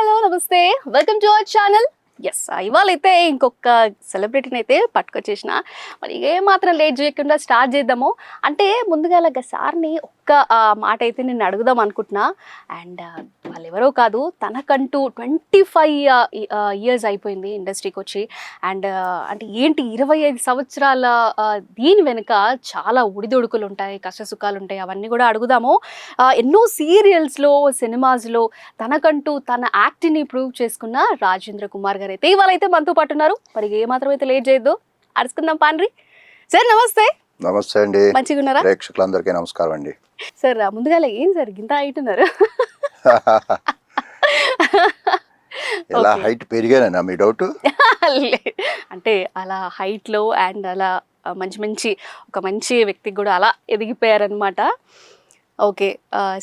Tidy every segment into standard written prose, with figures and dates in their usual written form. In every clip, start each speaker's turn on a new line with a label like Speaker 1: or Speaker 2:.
Speaker 1: Hello నమస్తే welcome to our channel. ఇవాళ అయితే ఇంకొక సెలబ్రిటీని అయితే పట్టుకొచ్చేసిన. మరి ఏ మాత్రం లేట్ చేయకుండా స్టార్ట్ చేద్దాము. అంటే ముందుగా సార్ని ఒక్క మాట అయితే నేను అడుగుదాం అనుకుంటున్నా. అండ్ వాళ్ళు ఎవరో కాదు, తనకంటూ 25 ఇయర్స్ అయిపోయింది ఇండస్ట్రీకి వచ్చి. అండ్ అంటే ఏంటి 25 సంవత్సరాల దీని వెనుక చాలా ఉడిదొడుకులు ఉంటాయి, కష్టసుఖాలు ఉంటాయి, అవన్నీ కూడా అడుగుదాము. ఎన్నో సీరియల్స్లో, సినిమాస్లో తనకంటూ తన యాక్టింగ్ని ప్రూవ్ చేసుకున్న రాజేంద్ర కుమార్ గారు అయితే ఇవాళ అయితే మనతో పాటు ఉన్నారు. మరి ఏ మాత్రం అయితే లేట్ చేయొద్దు, అడుచుకుందాం పాండ్రి. సార్ నమస్తే.
Speaker 2: నమస్తే అండి.
Speaker 1: మంచిగా ఉన్నారా?
Speaker 2: ప్రేక్షకులందరికీ నమస్కారం అండి.
Speaker 1: సార్ ముందుగా ఏం సార్ ఇంత హైట్ ఉన్నారు?
Speaker 2: ఎలా హైట్ పెరిగానా మీ డౌట్?
Speaker 1: అంటే అలా హైట్లో అండ్ అలా ఒక మంచి వ్యక్తికి కూడా అలా ఎదిగిపోయారనమాట. ఓకే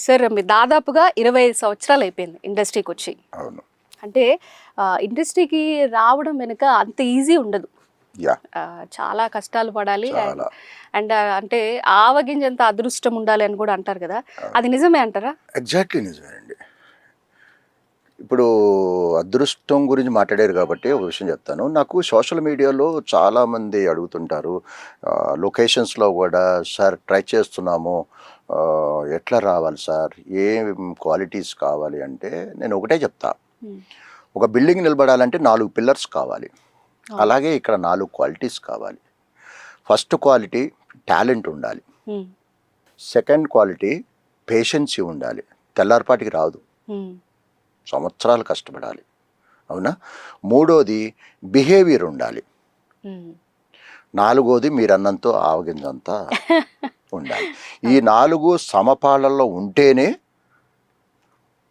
Speaker 1: సార్, మీరు దాదాపుగా 25 సంవత్సరాలు అయిపోయింది ఇండస్ట్రీకి వచ్చి.
Speaker 2: అవును.
Speaker 1: అంటే ఇండస్ట్రీకి రావడం వెనుక అంత ఈజీ ఉండదు, చాలా కష్టాలు పడాలి. అండ్ అంటే ఆవగింజంత అదృష్టం ఉండాలి అని కూడా అంటారు కదా, అది నిజమే అంటారా?
Speaker 2: ఎగ్జాక్ట్లీ నిజమేనండి. ఇప్పుడు అదృష్టం గురించి మాట్లాడారు కాబట్టి ఒక విషయం చెప్తాను. నాకు సోషల్ మీడియాలో చాలామంది అడుగుతుంటారు, లొకేషన్స్లో కూడా సార్ ట్రై చేస్తున్నాము, ఎట్లా రావాలి సార్, ఏం క్వాలిటీస్ కావాలి అంటే నేను ఒకటే చెప్తా, ఒక బిల్డింగ్ నిలబడాలంటే 4 పిల్లర్స్ కావాలి. అలాగే ఇక్కడ 4 క్వాలిటీస్ కావాలి. ఫస్ట్ క్వాలిటీ టాలెంట్ ఉండాలి. సెకండ్ క్వాలిటీ పేషెన్సీ ఉండాలి, తెల్లారిపాటికి రాదు, సంవత్సరాలు కష్టపడాలి, అవునా. మూడోది బిహేవియర్ ఉండాలి. నాలుగోది మీరన్నంతో ఆవగింజంతా ఉండాలి. ఈ 4 సమపాళ్ళల్లో ఉంటేనే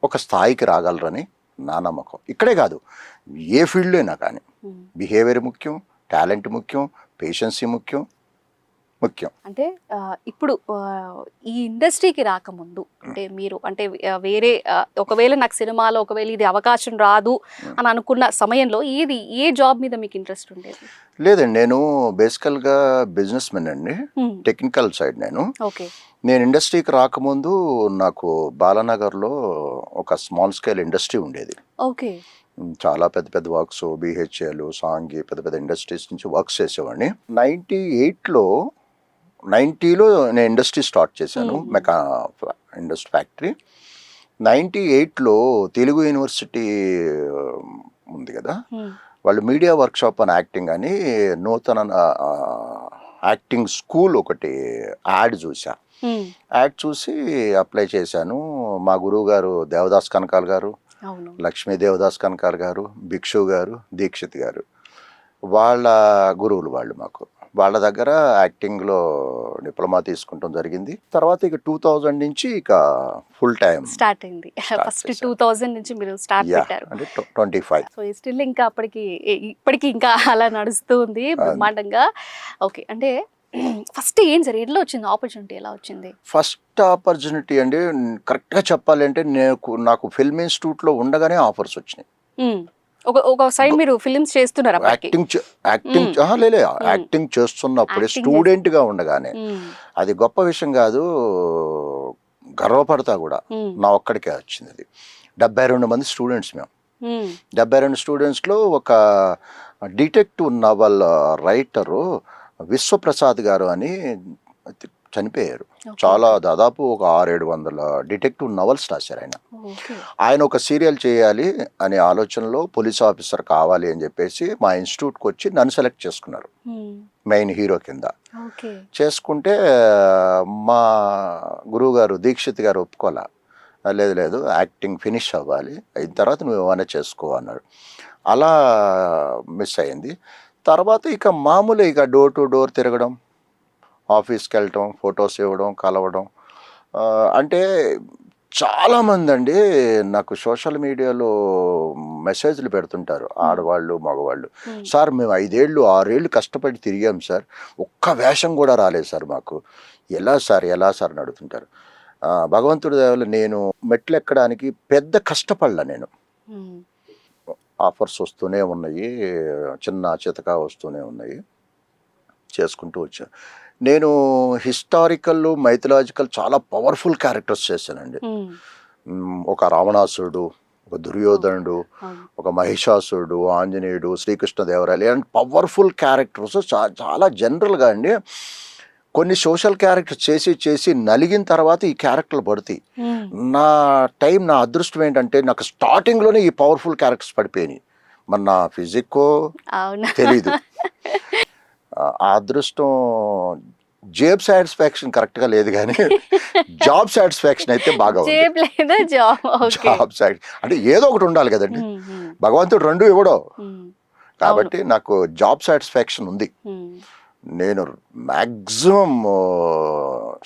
Speaker 2: ఒక స్థాయికి రాగలరని నా నమ్మకం. ఇక్కడే కాదు, ఏ ఫీల్డ్లో అయినా కానీ బిహేవియర్ ముఖ్యం, టాలెంట్ ముఖ్యం, పేషెన్సీ ముఖ్యం.
Speaker 1: అంటే ఇప్పుడు ఈ ఇండస్ట్రీకి రాకముందు అంటే మీరు అంటే వేరే ఒకవేళ నాకు సినిమాలో ఒకవేళ ఇది అవకాశం రాదు అని అనుకున్న సమయంలో ఏ జాబ్ మీద మీకు ఇంట్రెస్ట్ ఉండేది?
Speaker 2: లేదండి, నేను బేసికల్గా బిజినెస్ మెన్ అండి, టెక్నికల్ సైడ్. నేను ఇండస్ట్రీకి రాకముందు నాకు బాలానగర్లో ఒక స్మాల్ స్కేల్ ఇండస్ట్రీ ఉండేది.
Speaker 1: ఓకే.
Speaker 2: చాలా పెద్ద పెద్ద వర్క్స్, బిహెచ్ఎల్, సాంఘి, పెద్ద పెద్ద ఇండస్ట్రీస్ నుంచి వర్క్స్ చేసేవాడిని. 90లో నేను ఇండస్ట్రీ స్టార్ట్ చేశాను, ఇండస్ట్రీ ఫ్యాక్టరీ. 98లో తెలుగు యూనివర్సిటీ ఉంది కదా, వాళ్ళు మీడియా వర్క్షాప్ అని యాక్టింగ్ అని నూతన యాక్టింగ్ స్కూల్ ఒకటి యాడ్ చూసా. యాడ్ చూసి అప్లై చేశాను. మా గురువు గారు దేవదాస్ కనకాల్ గారు, లక్ష్మీ దేవదాస్ కనకాల్ గారు, భిక్షు గారు, దీక్షిత్ గారు, వాళ్ళ గురువులు వాళ్ళు. వాళ్ళ దగ్గర యాక్టింగ్లో డిప్లొమా తీసుకుంటాం జరిగింది. తర్వాత ఇక 2000 నుంచి ఇక ఫుల్ టైం
Speaker 1: స్టార్ట్ అయింది. ఫస్ట్ 2000 నుంచి మీరు స్టార్ట్ పెట్టారు
Speaker 2: అంటే 25.
Speaker 1: సో స్టిల్ ఇంకా ఇప్పటికి ఇంకా అలా నడుస్తూ ఉంది బ్రహ్మాండంగా. ఓకే, అంటే ఫస్ట్ ఏం సార్ ఎట్లా వచ్చింది ఆపర్చునిటీ, ఎలా వచ్చింది?
Speaker 2: ఫస్ట్ ఆపర్చునిటీ అండి, కరెక్ట్గా చెప్పాలంటే నాకు ఫిల్మ్ ఇన్స్టిట్యూట్లో ఉండగానే ఆఫర్స్ వచ్చినాయి.
Speaker 1: ఒక సైడ్ మీరు ఫిల్మ్స్ చేస్తున్నారా?
Speaker 2: యాక్టింగ్ చేస్తున్నప్పుడే, స్టూడెంట్గా ఉండగానే. అది గొప్ప విషయం కాదు, గర్వపడతా కూడా. నా ఒక్కడికే వచ్చింది అది. 72 మంది స్టూడెంట్స్ మేము. 72 స్టూడెంట్స్లో ఒక డిటెక్టివ్ నవల్ రైటరు విశ్వప్రసాద్ గారు అని చనిపోయారు. దాదాపు ఒక 600-700 డిటెక్టివ్ నవల్స్ రాశారు ఆయన. ఆయన ఒక సీరియల్ చేయాలి అనే ఆలోచనలో పోలీస్ ఆఫీసర్ కావాలి అని చెప్పేసి మా ఇన్స్టిట్యూట్కి వచ్చి నన్ను సెలెక్ట్ చేసుకున్నారు మెయిన్ హీరో కింద. చేసుకుంటే మా గురువు గారు దీక్షిత్ గారు ఒప్పుకోలే. లేదు, యాక్టింగ్ ఫినిష్ అవ్వాలి, అయిన తర్వాత నువ్వు ఏమైనా చేసుకో అన్నాడు. అలా మిస్ అయింది. తర్వాత ఇక మామూలు ఇక డోర్ టు డోర్ తిరగడం, ఆఫీస్కి వెళ్ళటం, ఫొటోస్ ఇవ్వడం, కలవడం. అంటే చాలామంది అండి నాకు సోషల్ మీడియాలో మెసేజ్లు పెడుతుంటారు, ఆడవాళ్ళు మగవాళ్ళు. సార్ మేము 5 ఏళ్ళు 6 ఏళ్ళు కష్టపడి తిరిగాం సార్, ఒక్క వేషం కూడా రాలేదు సార్ మాకు, ఎలా సార్ అని అడుగుతుంటారు. భగవంతుడి దయ వల్ల నేను మెట్లు ఎక్కడానికి పెద్ద కష్టపడలా. నేను ఆఫర్స్ వస్తూనే ఉన్నాయి, చిన్న చితకా వస్తూనే ఉన్నాయి, చేసుకుంటూ వచ్చాను. నేను హిస్టారికల్, మైథలాజికల్ చాలా పవర్ఫుల్ క్యారెక్టర్స్ చేశానండి. ఒక రావణాసురుడు, ఒక దుర్యోధనుడు,
Speaker 1: అవును.
Speaker 2: ఒక మహిషాసురుడు, ఆంజనేయుడు, శ్రీకృష్ణదేవరాయలు ఇలాంటి పవర్ఫుల్ క్యారెక్టర్స్ చాలా జనరల్గా అండి. కొన్ని సోషల్ క్యారెక్టర్స్ చేసి నలిగిన తర్వాత ఈ క్యారెక్టర్లు పడతాయి. నా అదృష్టం ఏంటంటే నాకు స్టార్టింగ్లోనే ఈ పవర్ఫుల్ క్యారెక్టర్స్ పడిపోయినాయి. మరి నా ఫిజిక్కో
Speaker 1: అవునా?
Speaker 2: తెలీదు. ఆ అదృష్టం జేబ్ సాటిస్ఫాక్షన్ కరెక్ట్గా లేదు కానీ జాబ్ సాటిస్ఫాక్షన్ అయితే బాగా ఉంది.
Speaker 1: జేబ్ లేదా జాబ్? ఓకే.
Speaker 2: జాబ్ అంటే ఏదో ఒకటి ఉండాలి కదండి, భగవంతుడు రెండు ఇవ్వడో. కాబట్టి నాకు జాబ్ సాటిస్ఫాక్షన్ ఉంది. నేను మ్యాక్సిమం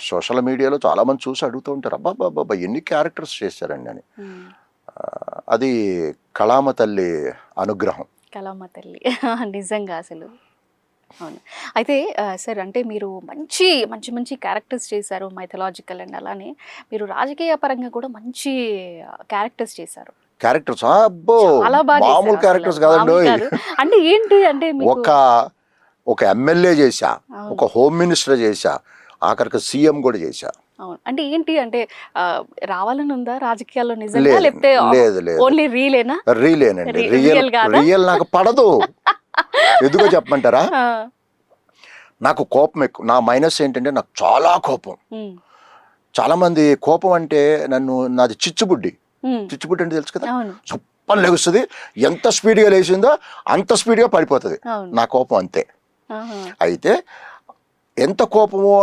Speaker 2: సోషల్ మీడియాలో చాలామంది చూసి అడుగుతూ ఉంటారు, అబ్బాబ్బాబ్బా ఎన్ని క్యారెక్టర్స్ చేశారండి అని. అది కళామ తల్లి అనుగ్రహం.
Speaker 1: కళామ తల్లి నిజంగా అసలు. అవును. అయితే సార్, అంటే మీరు మంచి మంచి మంచి క్యారెక్టర్స్ చేశారు, మైథలాజికల్ అండ్ అలానే మీరు రాజకీయ పరంగా కూడా మంచి క్యారెక్టర్స్ చేశారు.
Speaker 2: క్యారెక్టర్స్ అబ్బో
Speaker 1: చాలా బాగా
Speaker 2: మామూలు క్యారెక్టర్స్ కాదండి.
Speaker 1: అంటే ఏంటి అంటే
Speaker 2: ఒక ఎమ్మెల్యే చేశా, ఒక హోమ్ మినిస్టర్ చేశా, ఆఖరికి సీఎం కూడా చేశా.
Speaker 1: అవును. అంటే ఏంటి అంటే రావాలని ఉందా రాజకీయాల్లో నిజంగా, లేకపోతే
Speaker 2: లేదు
Speaker 1: ఓన్లీ రీలేనా?
Speaker 2: రీలేనండి. రియల్ నాకు పడదు. ఎందుకో చెప్పమంటారా? నాకు కోపం ఎక్కువ. నా మైనస్ ఏంటంటే నాకు చాలా కోపం. చాలా మంది కోపం అంటే నాది చిచ్చుబుడ్డి అంటే తెలుసు కదా, చప్పని లేస్తుంది. ఎంత స్పీడ్గా లేచిందో అంత స్పీడ్గా పడిపోతుంది. నా కోపం అంతే. అయితే ఎంత కోపమో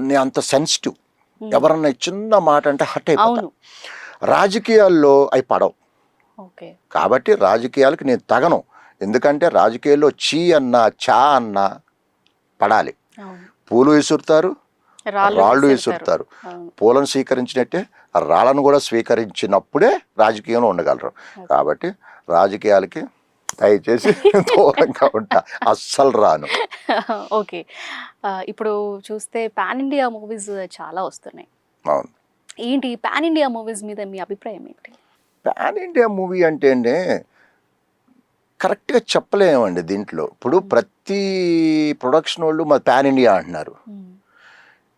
Speaker 2: నేను అంత సెన్సిటివ్. ఎవరన్నా చిన్న మాట అంటే హట్ అయిపోతా. రాజకీయాల్లో అవి పడవు. కాబట్టి రాజకీయాలకు నేను తగను. ఎందుకంటే రాజకీయాల్లో చీ అన్నా చా అన్నా పడాలి. పూలు విసురుతారు, రాళ్ళు విసురుతారు. పూలను స్వీకరించినట్టే రాళ్ళను కూడా స్వీకరించినప్పుడే రాజకీయంలో ఉండగలరు. కాబట్టి రాజకీయాలకి దయచేసి దూరంగా ఉంటా, అస్సలు రాను.
Speaker 1: ఓకే. ఇప్పుడు చూస్తే పాన్ ఇండియా మూవీస్ చాలా వస్తున్నాయి.
Speaker 2: అవును.
Speaker 1: ఏంటి పాన్ ఇండియా మూవీస్ మీద మీ అభిప్రాయం ఏంటి?
Speaker 2: పాన్ ఇండియా మూవీ అంటే కరెక్ట్గా చెప్పలేమండి. దీంట్లో ఇప్పుడు ప్రతి ప్రొడక్షన్ వాళ్ళు మా పాన్ ఇండియా అంటున్నారు.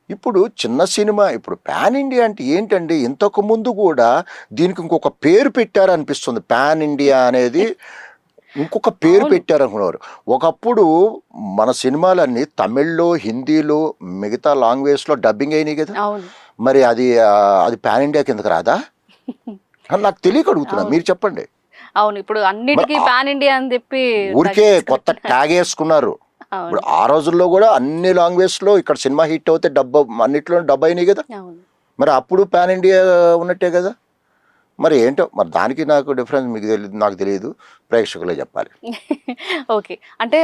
Speaker 2: ఇప్పుడు చిన్న సినిమా, ఇప్పుడు పాన్ ఇండియా అంటే ఏంటండి, ఇంతకు ముందు కూడా దీనికి ఇంకొక పేరు పెట్టారు అనిపిస్తుంది. పాన్ ఇండియా అనేది ఇంకొక పేరు పెట్టారనుకున్నారు. ఒకప్పుడు మన సినిమాలన్నీ తమిళ్లో, హిందీలో, మిగతా లాంగ్వేజ్లో డబ్బింగ్ అయినాయి కదా. మరి అది పాన్ ఇండియా కిందకి రాదా? నాకు తెలియక అడుగుతున్నా, మీరు చెప్పండి.
Speaker 1: అవును, ఇప్పుడు అన్నిటికీ పాన్ ఇండియా అని చెప్పి
Speaker 2: ఊరికే కొత్త ట్యాగ్ వేసుకున్నారు. ఇప్పుడు ఆ రోజుల్లో కూడా అన్ని లాంగ్వేజ్ లో ఇక్కడ సినిమా హిట్ అవుతే అన్నిట్లో డబ్బు అయినాయి కదా. మరి అప్పుడు పాన్ ఇండియా ఉన్నట్టే కదా. మరి ఏంటో మరి దానికి నాకు డిఫరెన్స్ మీకు తెలియదు, నాకు తెలియదు, ప్రేక్షకులే చెప్పాలి.
Speaker 1: ఓకే. అంటే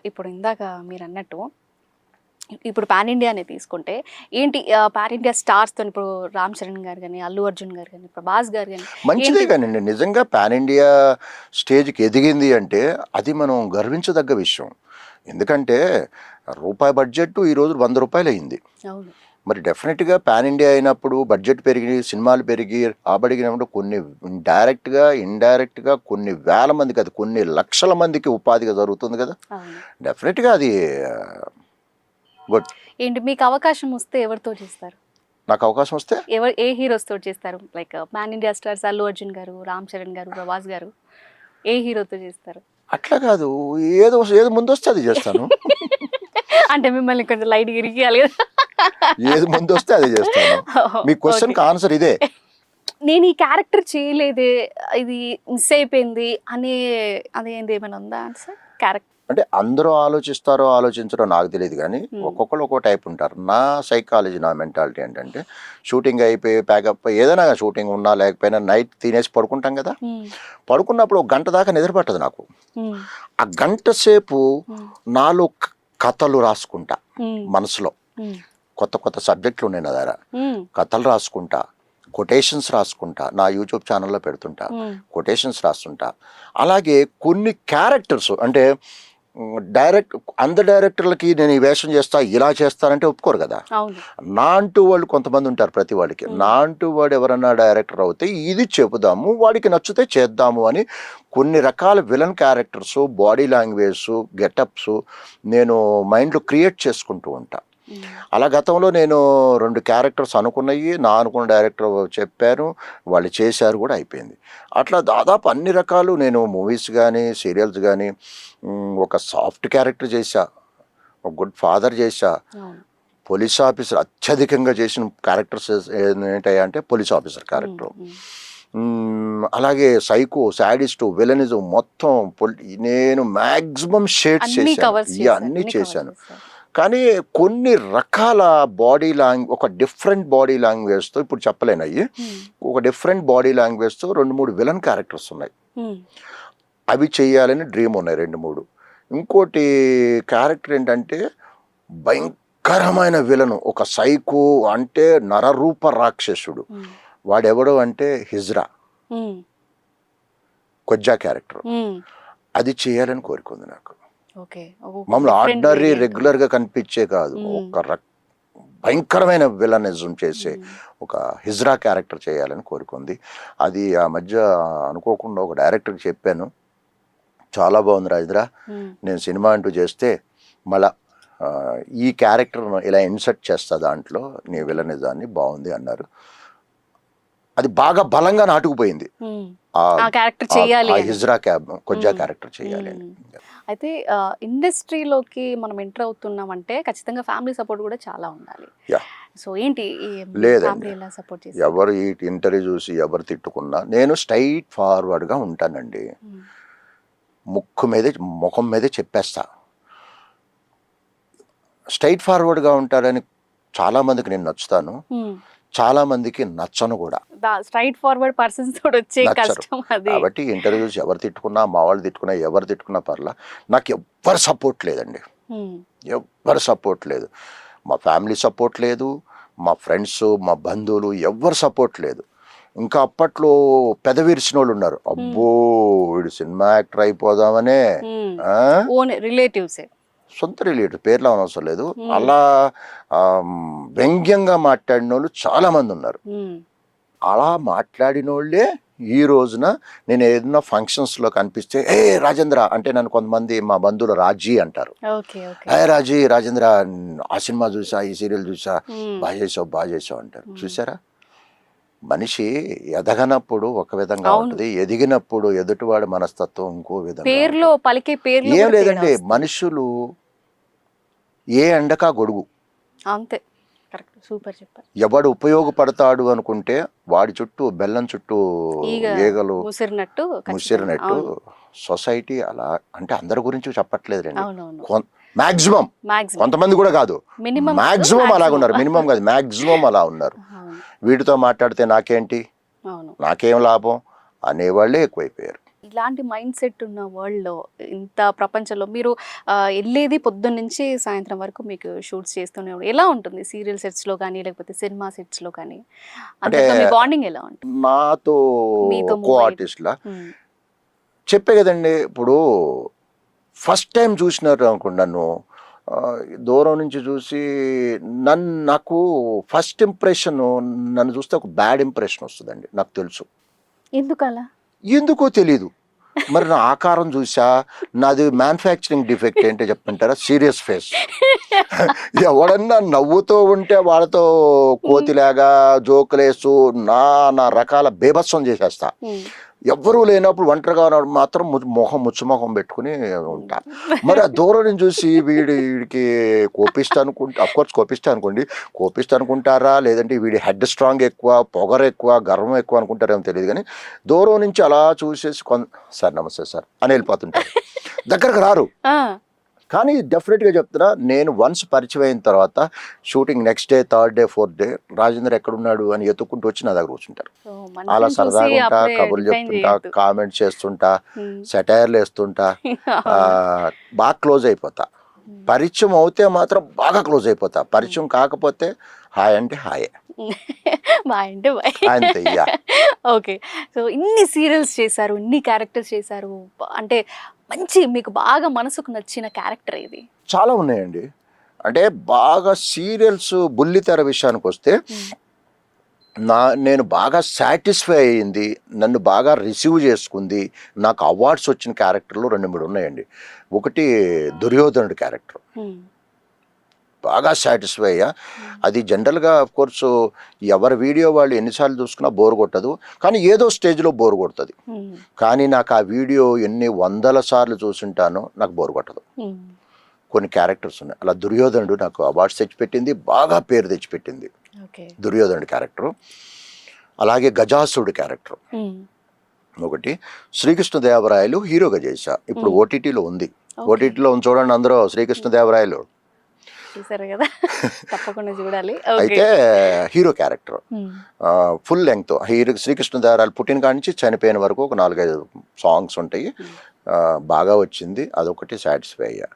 Speaker 1: ఇప్పుడు ఇందాక మీరు అన్నట్టు ఇప్పుడు పాన్ ఇండియానే తీసుకుంటే ఏంటి, పాన్ ఇండియా స్టార్స్తో ఇప్పుడు రామ్ చరణ్ గారు కానీ, అల్లు అర్జున్ గారు కానీ, ప్రభాస్ గారు కానీ,
Speaker 2: మంచిదే కానండి. నిజంగా పాన్ ఇండియా స్టేజ్కి ఎదిగింది అంటే అది మనం గర్వించదగ్గ విషయం. ఎందుకంటే రూపాయి బడ్జెట్ ఈరోజు 100 రూపాయలు అయింది. మరి డెఫినెట్గా పాన్ ఇండియా అయినప్పుడు బడ్జెట్ పెరిగి, సినిమాలు పెరిగి, రాబడిగినప్పుడు కొన్ని డైరెక్ట్గా ఇండైరెక్ట్గా కొన్ని వేల మందికి, అది కొన్ని లక్షల మందికి ఉపాధిగా జరుగుతుంది కదా. డెఫినెట్గా అది గుడ్.
Speaker 1: ఏంటి మీకు అవకాశం వస్తే ఎవరితో చేస్తారు?
Speaker 2: నాకు అవకాశం వస్తే
Speaker 1: ఏ హీరోస్ తోటి చేస్తారు? Like pan India stars Allu Arjun గారు, రామ్ చరణ్ గారు, ప్రభాస్ గారు, ఏ హీరోతో చేస్తారు?
Speaker 2: అట్లా కాదు, ఏదో ముందు వస్తే అది చేస్తాను.
Speaker 1: అంటే మిమ్మల్ని కొంచెం లైట్ ఇరిగియాలి కదా.
Speaker 2: ఏది ముందు వస్తే అది చేస్తాను. మీ క్వశ్చన్కి ఆన్సర్ ఇదే.
Speaker 1: నేను ఈ క్యారెక్టర్ చేయలేదే, ఇది మిస్ అయిపోయింది అదేంది ఏమైనా ఉందా ఆన్సర్? క్యారెక్టర్
Speaker 2: అంటే అందరూ ఆలోచించరో నాకు తెలియదు కానీ ఒక్కొక్కరు ఒక్కో టైప్ ఉంటారు. నా సైకాలజీ, నా మెంటాలిటీ ఏంటంటే షూటింగ్ అయిపోయి ప్యాకప్ ఏదైనా షూటింగ్ ఉన్నా లేకపోయినా నైట్ తినేసి పడుకుంటాం కదా. పడుకున్నప్పుడు 1 గంట దాకా నిద్ర పట్టదు నాకు. ఆ గంట సేపు నాలో కథలు రాసుకుంటా మనసులో. కొత్త సబ్జెక్టులు ఉన్నాయి నా దగ్గర. కథలు రాసుకుంటా, కొటేషన్స్ రాసుకుంటా, నా యూట్యూబ్ ఛానల్లో పెడుతుంటా, కొటేషన్స్ రాస్తుంటా. అలాగే కొన్ని క్యారెక్టర్స్ అంటే అందరు డైరెక్టర్లకి నేను ఈ వేషం చేస్తా, ఇలా చేస్తానంటే ఒప్పుకోరు కదా. నా అంటూ వాళ్ళు కొంతమంది ఉంటారు. ప్రతి వాడికి నా అంటూ వాడు ఎవరన్నా డైరెక్టర్ అవుతే ఇది చెబుదాము, వాడికి నచ్చితే చేద్దాము అని కొన్ని రకాల villain characters, body language, getups నేను మైండ్లో క్రియేట్ చేసుకుంటూ ఉంటా. అలా గతంలో నేను 2 క్యారెక్టర్స్ అనుకున్నవి నా అనుకున్న డైరెక్టర్ చెప్పారు, వాళ్ళు చేశారు కూడా అయిపోయింది. అట్లా దాదాపు అన్ని రకాలు నేను మూవీస్ కానీ సీరియల్స్ కానీ ఒక సాఫ్ట్ క్యారెక్టర్ చేశా, ఒక గుడ్ ఫాదర్ చేశా, పోలీస్ ఆఫీసర్ అత్యధికంగా చేసిన క్యారెక్టర్స్ ఏంటంటే పోలీస్ ఆఫీసర్ క్యారెక్టర్, అలాగే సైకో, సాడిస్టు, విలనిజం మొత్తం నేను మ్యాక్సిమం షేడ్స్ చేశాను, అన్నీ చేశాను. కానీ కొన్ని రకాల బాడీ లాంగ్వేజ్, ఒక డిఫరెంట్ బాడీ లాంగ్వేజ్తో, ఇప్పుడు చెప్పలేను అయ్యి, ఒక డిఫరెంట్ బాడీ లాంగ్వేజ్తో 2-3 విలన్ క్యారెక్టర్స్ ఉన్నాయి. అవి చేయాలని డ్రీమ్ ఉన్నాయి 2-3. ఇంకోటి క్యారెక్టర్ ఏంటంటే భయంకరమైన విలను, ఒక సైకో అంటే నరరూప రాక్షసుడు. వాడెవడో అంటే హిజ్రా, కొజ్జా క్యారెక్టర్. అది చేయాలని కోరుకుంది నాకు. మమ్మల్ని ఆర్డినరీ రెగ్యులర్గా కనిపించే కాదు, ఒక భయంకరమైన విలనిజం చేసే ఒక హిజ్రా క్యారెక్టర్ చేయాలని కోరుకుంది. అది ఆ మధ్య అనుకోకుండా ఒక డైరెక్టర్కి చెప్పాను, చాలా బాగుంది రాజేంద్ర, నేను సినిమా అంటూ చేస్తే మళ్ళా ఈ క్యారెక్టర్ను ఇలా ఇన్సర్ట్ చేస్తా దాంట్లో, నీ విలనిజాన్ని బాగుంది అన్నారు. అది బాగా బలంగా నాటుకుపోయింది, హిజ్రా కొజ్జా క్యారెక్టర్ చేయాలి అని.
Speaker 1: అయితే ఇండస్ట్రీలోకి మనం ఎంటర్ అవుతున్నామంటే ఖచ్చితంగా ఫ్యామిలీ సపోర్ట్ కూడా చాలా ఉండాలి. సో ఏంటి
Speaker 2: లేదండి, ఎవరు ఈ ఇంటర్వ్యూ చూసి ఎవరు తిట్టుకున్నా నేను స్ట్రైట్ ఫార్వర్డ్గా ఉంటానండి. ముఖం మీదే చెప్పేస్తా. స్ట్రైట్ ఫార్వర్డ్గా ఉంటారని చాలా మందికి నేను నచ్చుతాను, చాలా మందికి నచ్చను కూడా.
Speaker 1: స్ట్రైట్ ఫార్వర్డ్ పర్సన్స్ తోటి వచ్చే కష్టం అది.
Speaker 2: కాబట్టి ఇంటర్వ్యూస్ ఎవరు తిట్టుకున్నా, మా వాళ్ళు తిట్టుకున్నా, ఎవరు తిట్టుకున్నా పర్లా, నాకు ఎవ్వరు సపోర్ట్ లేదండి, ఎవ్వరు సపోర్ట్ లేదు. మా ఫ్యామిలీ సపోర్ట్ లేదు, మా ఫ్రెండ్స్, మా బంధువులు ఎవ్వరు సపోర్ట్ లేదు. ఇంకా అప్పట్లో పెదవిరిసిన వాళ్ళు ఉన్నారు, అబ్బో వీడు సినిమా యాక్టర్ అయిపోదామనే,
Speaker 1: రిలేటివ్స్,
Speaker 2: సొంత రిలేటివ్, పేర్లు అవసరం లేదు, అలా వ్యంగ్యంగా మాట్లాడిన వాళ్ళు చాలా మంది ఉన్నారు. అలా మాట్లాడిన వాళ్ళే ఈ రోజున నేను ఏదైనా ఫంక్షన్స్లో కనిపిస్తే ఏ రాజేంద్ర అంటే నన్ను కొంతమంది మా బంధువులు రాజీ అంటారు. రాజేంద్ర ఆ సినిమా చూసా, ఈ సీరియల్ చూసా, బాగా చేసావు అంటారు. చూసారా, మనిషి ఎదగనప్పుడు ఒక విధంగా ఉంటుంది, ఎదిగినప్పుడు ఎదుటివాడి మనస్తత్వం ఇంకో విధంగా. ఏం లేదండి, మనుషులు ఏ ఎండకా గొడుగు,
Speaker 1: అంతే. కరెక్ట్, సూపర్ చెప్పారు.
Speaker 2: ఎవడు ఉపయోగపడతాడు అనుకుంటే వాడి చుట్టూ బెల్లం చుట్టూ ఈగలు ముసిరినట్టు సొసైటీ అలా. అంటే అందరి గురించి చెప్పట్లేదు రండి, మాక్సిమం, కొంతమంది కూడా కాదు, మాక్సిమం అలా ఉన్నారు, మినిమం కాదు మాక్సిమం అలా ఉన్నారు. వీటితో మాట్లాడితే నాకేంటి, నాకేం లాభం అనేవాళ్ళే ఎక్కువైపోయారు.
Speaker 1: ఇలాంటి మైండ్ సెట్ ఉన్న వరల్డ్లో, ఇంత ప్రపంచంలో మీరు వెళ్ళేది పొద్దున్న నుంచి సాయంత్రం వరకు మీకు షూట్స్ చేస్తూనే ఉంటారు. ఎలా ఉంటుంది సీరియల్ సెట్స్లో కానీ లేకపోతే సినిమా సెట్స్లో కానీ, అంటే బాండింగ్ ఎలా ఉంటుంది?
Speaker 2: నాతో కో ఆర్టిస్ట్లా చెప్పే కదండి, ఇప్పుడు ఫస్ట్ టైం చూసినారు అనుకోండి నన్ను, దూరం నుంచి చూసి నాకు ఫస్ట్ ఇంప్రెషన్, నన్ను చూస్తే ఒక బ్యాడ్ ఇంప్రెషన్ వస్తుందండి, నాకు తెలుసు. ఎందుకో తెలీదు, మరి నా ఆకారం చూసా, నాది మ్యానుఫ్యాక్చరింగ్ డిఫెక్ట్ ఏంటో చెప్తుంటారా, సీరియస్ ఫేస్. ఎవడన్నా నవ్వుతూ ఉంటే వాళ్ళతో కోతిలాగా జోకులేసు నా రకాల బేభత్సం చేసేస్తా. ఎవ్వరూ లేనప్పుడు ఒంటరిగా మాత్రం ముచ్చుముఖం పెట్టుకుని ఉంటా. మరి ఆ దూరం నుంచి చూసి వీడికి కోపిస్తా అనుకుంటే, అఫ్కోర్స్ కోపిస్తా అనుకుంటారా, లేదంటే వీడి హెడ్ స్ట్రాంగ్ ఎక్కువ, పొగరు ఎక్కువ, గర్వం ఎక్కువ అనుకుంటారేమో తెలియదు. కానీ దూరం నుంచి అలా చూసేసి సార్ నమస్తే సార్ అని వెళ్ళిపోతుంటారు, దగ్గరకు రారు. కానీ డెఫినెట్గా చెప్తున్నా, నేను వన్స్ పరిచయం అయిన తర్వాత shooting next day, third day, fourth day Rajendra ఎక్కడున్నాడు అని ఎత్తుకుంటూ వచ్చి నా దగ్గర కూర్చుంటారు. అలా సరదాగా ఉంటా, కబుర్లు చెప్తుంటా, కామెంట్స్ చేస్తుంటా, సెటైర్లు వేస్తుంటా, బాగా క్లోజ్ అయిపోతా. పరిచయం అవుతే మాత్రం బాగా క్లోజ్ అయిపోతా, పరిచయం కాకపోతే హాయ్ అంటే హాయే, అంతే.
Speaker 1: ఓకే, సో ఇన్ని సీరియల్స్ చేశారు, ఇన్ని క్యారెక్టర్స్ చేశారు, అంటే మంచి మీకు బాగా మనసుకు నచ్చిన క్యారెక్టర్ ఇది?
Speaker 2: చాలా ఉన్నాయండి. అంటే బాగా సీరియల్స్ బుల్లితెర విషయానికి వస్తే నేను బాగా సాటిస్ఫై అయ్యింది, నన్ను బాగా రిసీవ్ చేసుకుంది, నాకు అవార్డ్స్ వచ్చిన క్యారెక్టర్లు 2-3 ఉన్నాయండి. ఒకటి దుర్యోధనుడి క్యారెక్టర్, బాగా సాటిస్ఫై అయ్యా. అది జనరల్గా కోర్సు ఎవరి వీడియో వాళ్ళు ఎన్నిసార్లు చూసుకున్నా బోర్ కొట్టదు, కానీ ఏదో స్టేజ్లో బోర్ కొడుతుంది. కానీ నాకు ఆ వీడియో ఎన్ని వందల సార్లు చూసుంటానో నాకు బోర్ కొట్టదు. కొన్ని క్యారెక్టర్స్ ఉన్నాయి, అలా దుర్యోధనుడు నాకు అవార్డ్స్ తెచ్చిపెట్టింది, బాగా పేరు తెచ్చిపెట్టింది దుర్యోధనుడు క్యారెక్టరు. అలాగే గజాసురుడు క్యారెక్టర్ ఒకటి. శ్రీకృష్ణదేవరాయలు హీరోగా చేశా, ఇప్పుడు ఓటీటీలో ఉంది. ఓటీటీలో ఉంది చూడండి, అందరూ శ్రీకృష్ణదేవరాయలు
Speaker 1: కదా, తప్పకుండా చూడాలి.
Speaker 2: అయితే hero character full length hero Srikrishnadevarayalu పుట్టిన కాడి నుంచి చనిపోయిన వరకు ఒక 4-5 సాంగ్స్ ఉంటాయి, బాగా వచ్చింది, అదొకటి సాటిస్ఫై అయ్యా.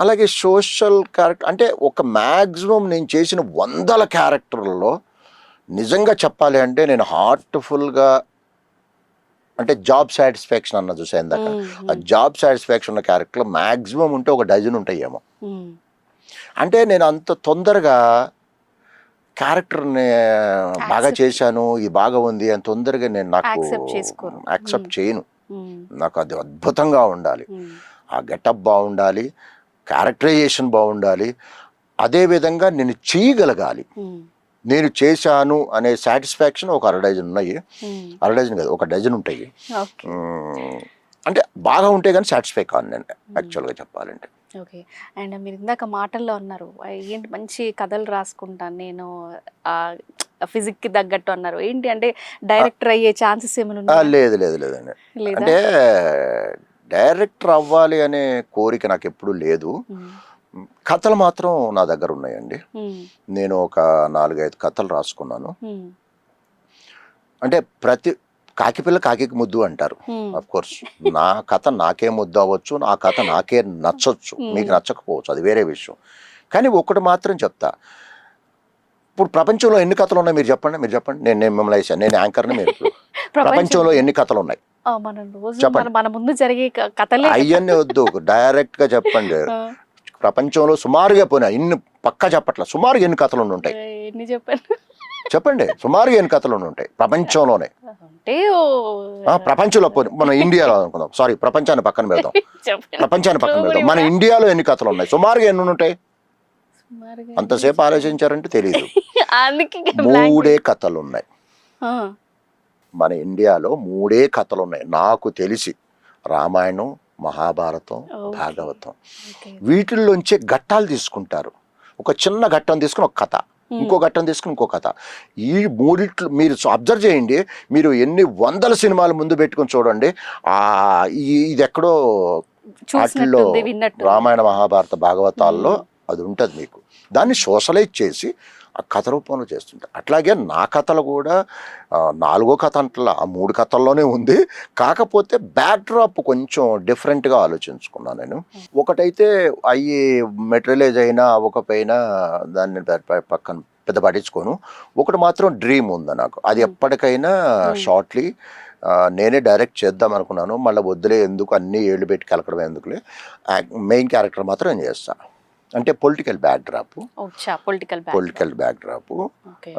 Speaker 2: అలాగే సోషల్ క్యారెక్టర్ అంటే ఒక మ్యాక్సిమం నేను చేసిన 100 క్యారెక్టర్లలో నిజంగా చెప్పాలి అంటే నేను హార్ట్ఫుల్గా అంటే జాబ్ సాటిస్ఫాక్షన్ అన్న చూసా ఇందాక, ఆ జాబ్ సాటిస్ఫాక్షన్ ఉన్న క్యారెక్టర్ మ్యాక్సిమం ఉంటే ఒక డజన్ ఉంటాయేమో. అంటే నేను అంత తొందరగా క్యారెక్టర్ని బాగా చేశాను, ఇది బాగా ఉంది అని తొందరగా నేను నాకు యాక్సెప్ట్ చేయను. నాకు అది అద్భుతంగా ఉండాలి, ఆ గెటప్ బాగుండాలి, క్యారెక్టరైజేషన్ బాగుండాలి, అదేవిధంగా నేను చేయగలగాలి. నేను చేశాను అనే సాటిస్ఫాక్షన్ ఒక 1/2 డజన్ ఉన్నాయి, 1/2 డజన్ కాదు, ఒక డజన్ ఉంటాయి. అంటే బాగా ఉంటే కానీ సాటిస్ఫై కాను నేను యాక్చువల్గా చెప్పాలంటే.
Speaker 1: ఓకే. అండ్ మీరు ఇందాక మాటల్లో అన్నారు, ఏంటి మంచి కథలు రాసుకుంటాను నేను, ఫిజిక్కి తగ్గట్టు అన్నారు. ఏంటి అంటే డైరెక్టర్ అయ్యే ఛాన్సెస్ ఏమైనా?
Speaker 2: లేదండి, అంటే డైరెక్టర్ అవ్వాలి అనే కోరిక నాకు ఎప్పుడు లేదు. కథలు మాత్రం నా దగ్గర ఉన్నాయండి. నేను ఒక 4-5 కథలు రాసుకున్నాను. అంటే ప్రతి కాకిపిల్ల కాకికి ముద్దు అంటారు. అఫ్ కోర్స్ నా కథ నాకే ముద్దు అవ్వచ్చు, నా కథ నాకే నచ్చొచ్చు, మీకు నచ్చకపోవచ్చు, అది వేరే విషయం. కానీ ఒకటి మాత్రం చెప్తా, ఇప్పుడు ప్రపంచంలో ఎన్ని కథలు ఉన్నాయి మీరు చెప్పండి, నేను మిమ్మల్ని వేసాను, నేను యాంకర్ని, మీరు ప్రపంచంలో ఎన్ని కథలు ఉన్నాయి చెప్పండి.
Speaker 1: మన ముందు జరిగే కథలే
Speaker 2: అవన్నీ వద్దు, డైరెక్ట్ గా చెప్పండి. ప్రపంచంలో సుమారుగా పోయినా ఇన్ని పక్కా చెప్పట్ల, సుమారుగా ఎన్ని కథలు ఉంటాయి చెప్పండి, సుమారుగా ఎన్ని కథలు ఉంటాయి ప్రపంచంలోనే. ప్రపంచంలో మన ఇండియాలో అనుకుందాం, సారీ ప్రపంచాన్ని పక్కన పెడదాం, మన ఇండియాలో ఎన్ని కథలు ఉన్నాయి, సుమారుగా ఎన్ని ఉంటాయి? అంతసేపు ఆలోచించారంటే తెలియదు. 3 కథలు ఉన్నాయి మన ఇండియాలో, 3 కథలు ఉన్నాయి నాకు తెలిసి. రామాయణం, మహాభారతం, భాగవతం, వీటిల్లోంచే ఘట్టాలు తీసుకుంటారు. ఒక చిన్న ఘట్టం తీసుకుని ఒక కథ, ఇంకో ఘట్టం తీసుకుని ఇంకో కథ. ఈ 3 మీరు అబ్జర్వ్ చేయండి, మీరు ఎన్ని 100 సినిమాలు ముందు పెట్టుకుని చూడండి, ఇది ఎక్కడో వాటిల్లో రామాయణ, మహాభారత, భాగవతాల్లో అది ఉంటుంది మీకు. దాన్ని సోషలైజ్ చేసి ఆ కథ రూపంలో చేస్తుంటారు. అట్లాగే నా కథలు కూడా 4వ కథ అంటలా, ఆ 3 కథల్లోనే ఉంది. కాకపోతే బ్యాక్డ్రాప్ కొంచెం డిఫరెంట్గా ఆలోచించుకున్నాను నేను. ఒకటైతే అయ్యి మెటీరియలైజ్ అయినా అవ్వకపోయినా దాన్ని పక్కన పెద్ద పట్టించుకోను. ఒకటి మాత్రం డ్రీమ్ ఉంది నాకు, అది ఎప్పటికైనా షార్ట్లీ నేనే డైరెక్ట్ చేద్దాం అనుకున్నాను. మళ్ళీ వద్దులే, ఎందుకు అన్నీ ఏళ్ళు పెట్టి కలకడం ఎందుకులే, మెయిన్ క్యారెక్టర్ మాత్రం నేను చేస్తాను. అంటే పొలిటికల్ బ్యాక్డ్రాప్,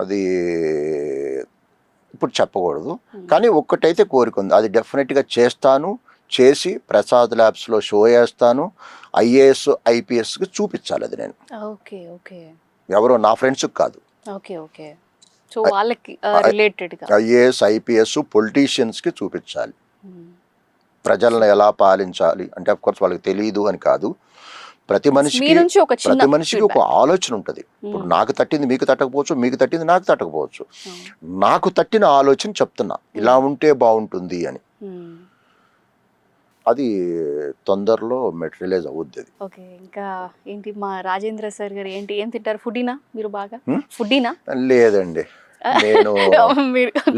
Speaker 2: అది ఇప్పుడు చెప్పకూడదు, కానీ ఒక్కటైతే కోరిక ఉంది, అది డెఫినెట్గా చేస్తాను. చేసి ప్రసాద్ ల్యాబ్స్లో షో చేస్తాను. IAS IPSకి చూపించాలి అది నేను. ఎవరో నా ఫ్రెండ్స్కి కాదు, IAS IPS పొలిటీషియన్స్కి చూపించాలి. ప్రజలను ఎలా పాలించాలి అంటే అఫ్ కోర్స్ వాళ్ళకి తెలియదు అని కాదు, ప్రతి మనిషికి ఒక ఆలోచన ఉంటుంది. ఇప్పుడు నాకు తట్టింది మీకు తట్టకపోవచ్చు, మీకు తట్టింది నాకు తట్టకపోవచ్చు. నాకు తట్టిన ఆలోచన చెప్తున్నా, ఇలా ఉంటే బాగుంటుంది అని. అది తొందరలో మెటీరియలైజ్ అవుద్ది.
Speaker 1: ఓకే. ఇంకా ఏంటి మా రాజేంద్ర సార్ గారు ఏం తింటారు? ఫుడీనా మీరు? బాగా ఫుడీనా?
Speaker 2: లేదండి, నేను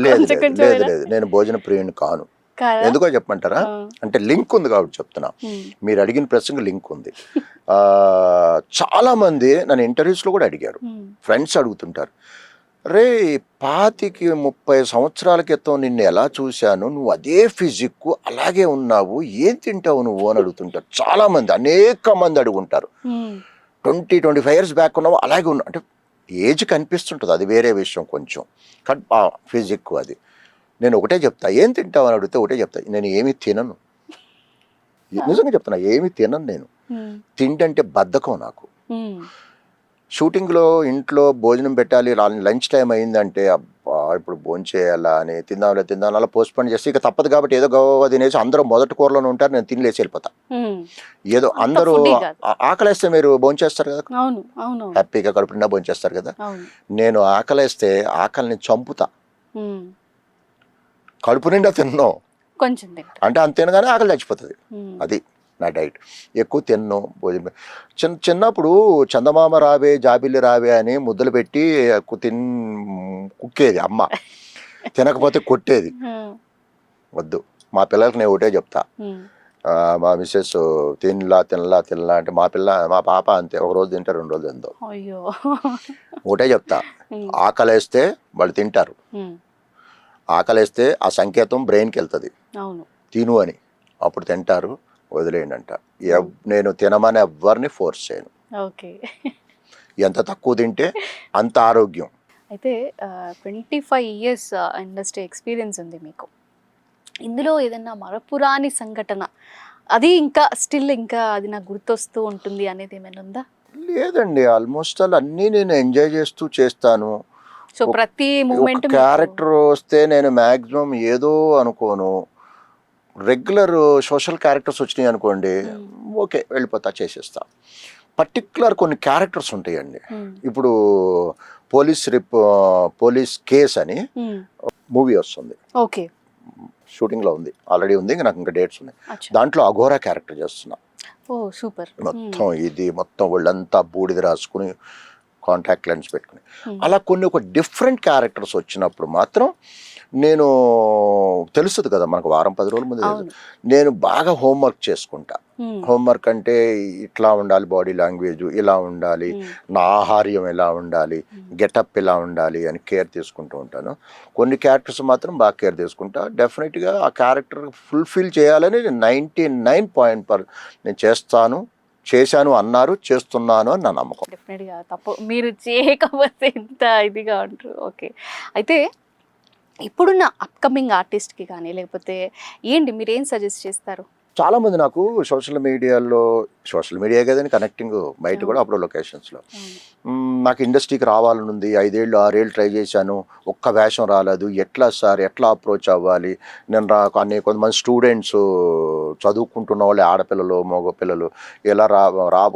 Speaker 2: లేదు, నేను భోజన ప్రియుని కాను. ఎందుకో చెప్పమంటారా? అంటే లింక్ ఉంది కాబట్టి చెప్తున్నా. మీరు అడిగిన ప్రశ్నకు లింక్ ఉంది. చాలా మంది నన్ను ఇంటర్వ్యూస్లో కూడా అడిగారు, ఫ్రెండ్స్ అడుగుతుంటారు, రే 25-30 సంవత్సరాల క్రితం నిన్ను ఎలా చూశాను, నువ్వు అదే ఫిజిక్ అలాగే ఉన్నావు, ఏం తింటావు నువ్వు అని అడుగుతుంటారు. చాలా మంది, అనేక మంది అడుగుంటారు. 20-25 years బ్యాక్ ఉన్నావు, అలాగే ఉన్నావు. అంటే ఏజ్ కనిపిస్తుంటుంది, అది వేరే విషయం కొంచెం, కానీ ఫిజిక్ అది. నేను ఒకటే చెప్తా, ఏం తింటావు అని అడిగితే ఒకటే చెప్తా, నేను ఏమి తినను. నిజంగా చెప్తున్నా, ఏమి తినను నేను. తిండంటే బద్ధకం నాకు. షూటింగ్లో ఇంట్లో భోజనం పెట్టాలి, లంచ్ టైం అయిందంటే అబ్బా ఇప్పుడు భోజనం చేయాలా అని తిందాం అలా పోస్ట్పోన్ చేస్తే ఇక తప్పదు కాబట్టి ఏదో గవ్వ తినేసి అందరూ మొదటి కూరలోనే ఉంటారు, నేను తినలేసి వెళ్ళిపోతా. ఏదో
Speaker 1: అంత
Speaker 2: అందరూ
Speaker 1: foodie కాదు.
Speaker 2: ఆకలేస్తే మీరు భోజనం చేస్తారు కదా,
Speaker 1: అవును అవును
Speaker 2: హ్యాపీగా కడుపు నిండా భోజనం చేస్తారు కదా.
Speaker 1: అవును.
Speaker 2: నేను ఆకలేస్తే ఆకలిని చంపుతా,
Speaker 1: ఉమ్.
Speaker 2: కడుపు నిండా తిన్నాం
Speaker 1: కొంచెం తింటా.
Speaker 2: అంటే అంత తినగానే ఆకలి చచ్చిపోతుంది.
Speaker 1: ఉమ్.
Speaker 2: అది నా డైట్. ఎక్కువ తిన్ను భోజనం. చిన్నప్పుడు చందమామ రావే జాబిల్లి రావే అని ముద్దలు పెట్టి కుక్కేది అమ్మ, తినకపోతే కొట్టేది.
Speaker 1: ఉమ్.
Speaker 2: వద్దు, మా పిల్లలకి నేను ఒకటే చెప్తా,
Speaker 1: ఉమ్.
Speaker 2: మా మిస్సెస్ తినలా అంటే మా పాప అంతే, ఒక రోజు తింటే 2 రోజులు తిందో.
Speaker 1: అయ్యో.
Speaker 2: ఒకటే చెప్తా, ఆకలేస్తే వాళ్ళు తింటారు,
Speaker 1: ఉమ్.
Speaker 2: ఆకలేస్తే ఆ సంకేతం బ్రెయిన్కి వెళ్తుంది
Speaker 1: అవును.
Speaker 2: తిను అని, అప్పుడు తింటారు, వదిలేయండి అంట. నేను తినమని ఎవ్వరిని ఫోర్స్ చేయను.
Speaker 1: ఓకే.
Speaker 2: ఎంత తక్కువ తింటే అంత ఆరోగ్యం.
Speaker 1: అయితే 25 ఇయర్స్ ఇండస్ట్రీ ఎక్స్పీరియన్స్ ఉంది మీకు. ఇందులో ఏదైనా మరపురాని సంఘటన, అది ఇంకా స్టిల్ ఇంకా అది నాకు గుర్తొస్తూ ఉంటుంది అనేది ఏమైనా ఉందా?
Speaker 2: లేదండి, ఆల్మోస్ట్ ఆల్ అన్నీ నేను ఎంజాయ్ చేస్తూ చేస్తాను.
Speaker 1: సో ప్రతి మూమెంట్
Speaker 2: క్యారెక్టర్ వస్తే నేను మ్యాక్సిమం ఏదో అనుకోను. రెగ్యులర్ సోషల్ క్యారెక్టర్స్ వచ్చినాయి అనుకోండి, ఓకే వెళ్ళిపోతా, చేసేస్తా. పర్టిక్యులర్ కొన్ని క్యారెక్టర్స్ ఉంటాయండి. ఇప్పుడు పోలీస్ కేస్ అని మూవీ వస్తుంది,
Speaker 1: ఓకే
Speaker 2: షూటింగ్లో ఉంది, ఆల్రెడీ ఉంది, నాకు ఇంకా డేట్స్ ఉన్నాయి. దాంట్లో అఘోరా క్యారెక్టర్ చేస్తున్నా.
Speaker 1: ఓ సూపర్.
Speaker 2: మొత్తం వాళ్ళంతా బూడిద రాసుకుని కాంటాక్ట్ లెన్స్ పెట్టుకుని అలా ఒక డిఫరెంట్ క్యారెక్టర్స్ వచ్చినప్పుడు మాత్రం నేను తెలుస్తుంది కదా మనకు, వారం 10 రోజుల ముందు నేను బాగా హోంవర్క్ చేసుకుంటా. హోంవర్క్ అంటే ఇట్లా ఉండాలి, బాడీ లాంగ్వేజ్ ఇలా ఉండాలి, నా ఆహార్యం ఎలా ఉండాలి, గెటప్ ఎలా ఉండాలి అని కేర్ తీసుకుంటూ ఉంటాను. కొన్ని క్యారెక్టర్స్ మాత్రం బాగా కేర్ తీసుకుంటా. డెఫినెట్గా ఆ క్యారెక్టర్ ఫుల్ఫిల్ చేయాలని 99% నేను చేశాను అన్నారు, చేస్తున్నాను అని నా నమ్మకం.
Speaker 1: డెఫినెట్గా తప్పు మీరు చేయకపోతే ఎంత ఇదిగా ఉంటారు. ఓకే. అయితే ఇప్పుడున్న అప్కమింగ్ ఆర్టిస్ట్కి కానీ లేకపోతే ఏంటి మీరు ఏం సజెస్ట్ చేస్తారు?
Speaker 2: చాలామంది నాకు సోషల్ మీడియా కదండి కనెక్టింగ్, బయట కూడా అప్పుడు లొకేషన్స్లో నాకు ఇండస్ట్రీకి రావాలని ఉంది, 5 ఏళ్ళు 6 ఏళ్ళు ట్రై చేశాను, ఒక్క వేషం రాలేదు, ఎట్లా సార్, ఎట్లా అప్రోచ్ అవ్వాలి, నేను కొంతమంది స్టూడెంట్స్ చదువుకుంటున్న వాళ్ళు, ఆడపిల్లలు మగ పిల్లలు, ఎలా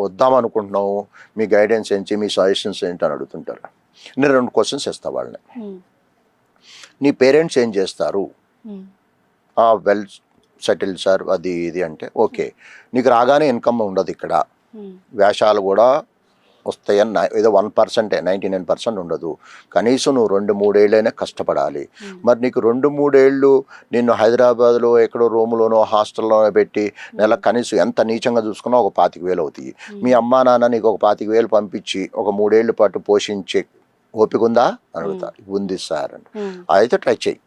Speaker 2: వద్దాం అనుకుంటున్నావు, మీ గైడెన్స్ ఏంటి, మీ సజెషన్స్ ఏంటి అని అడుగుతుంటారు. నేను 2 క్వశ్చన్స్ ఇస్తా వాళ్ళని. నీ పేరెంట్స్ ఏం చేస్తారు? వెల్ సెటిల్డ్ సార్, అది ఇది అంటే ఓకే. నీకు రాగానే ఇన్కమ్ ఉండదు ఇక్కడ, వేషాలు కూడా వస్తాయని ఏదో 1%, 99% ఉండదు. కనీసం నువ్వు 2-3 ఏళ్ళైనా కష్టపడాలి. మరి నీకు 2-3 ఏళ్ళు నిన్ను హైదరాబాద్లో ఎక్కడో రూమ్లోనో హాస్టల్లోనో పెట్టి నెల కనీసం ఎంత నీచంగా చూసుకున్నా ఒక 25,000 అవుతాయి. మీ అమ్మా నాన్న నీకు ఒక 25,000 పంపించి ఒక 3 ఏళ్ళు పాటు పోషించే ఓపిక ఉందా అని అడుగుతా. ఉంది సార్ అని. అయితే ట్రై చేయి.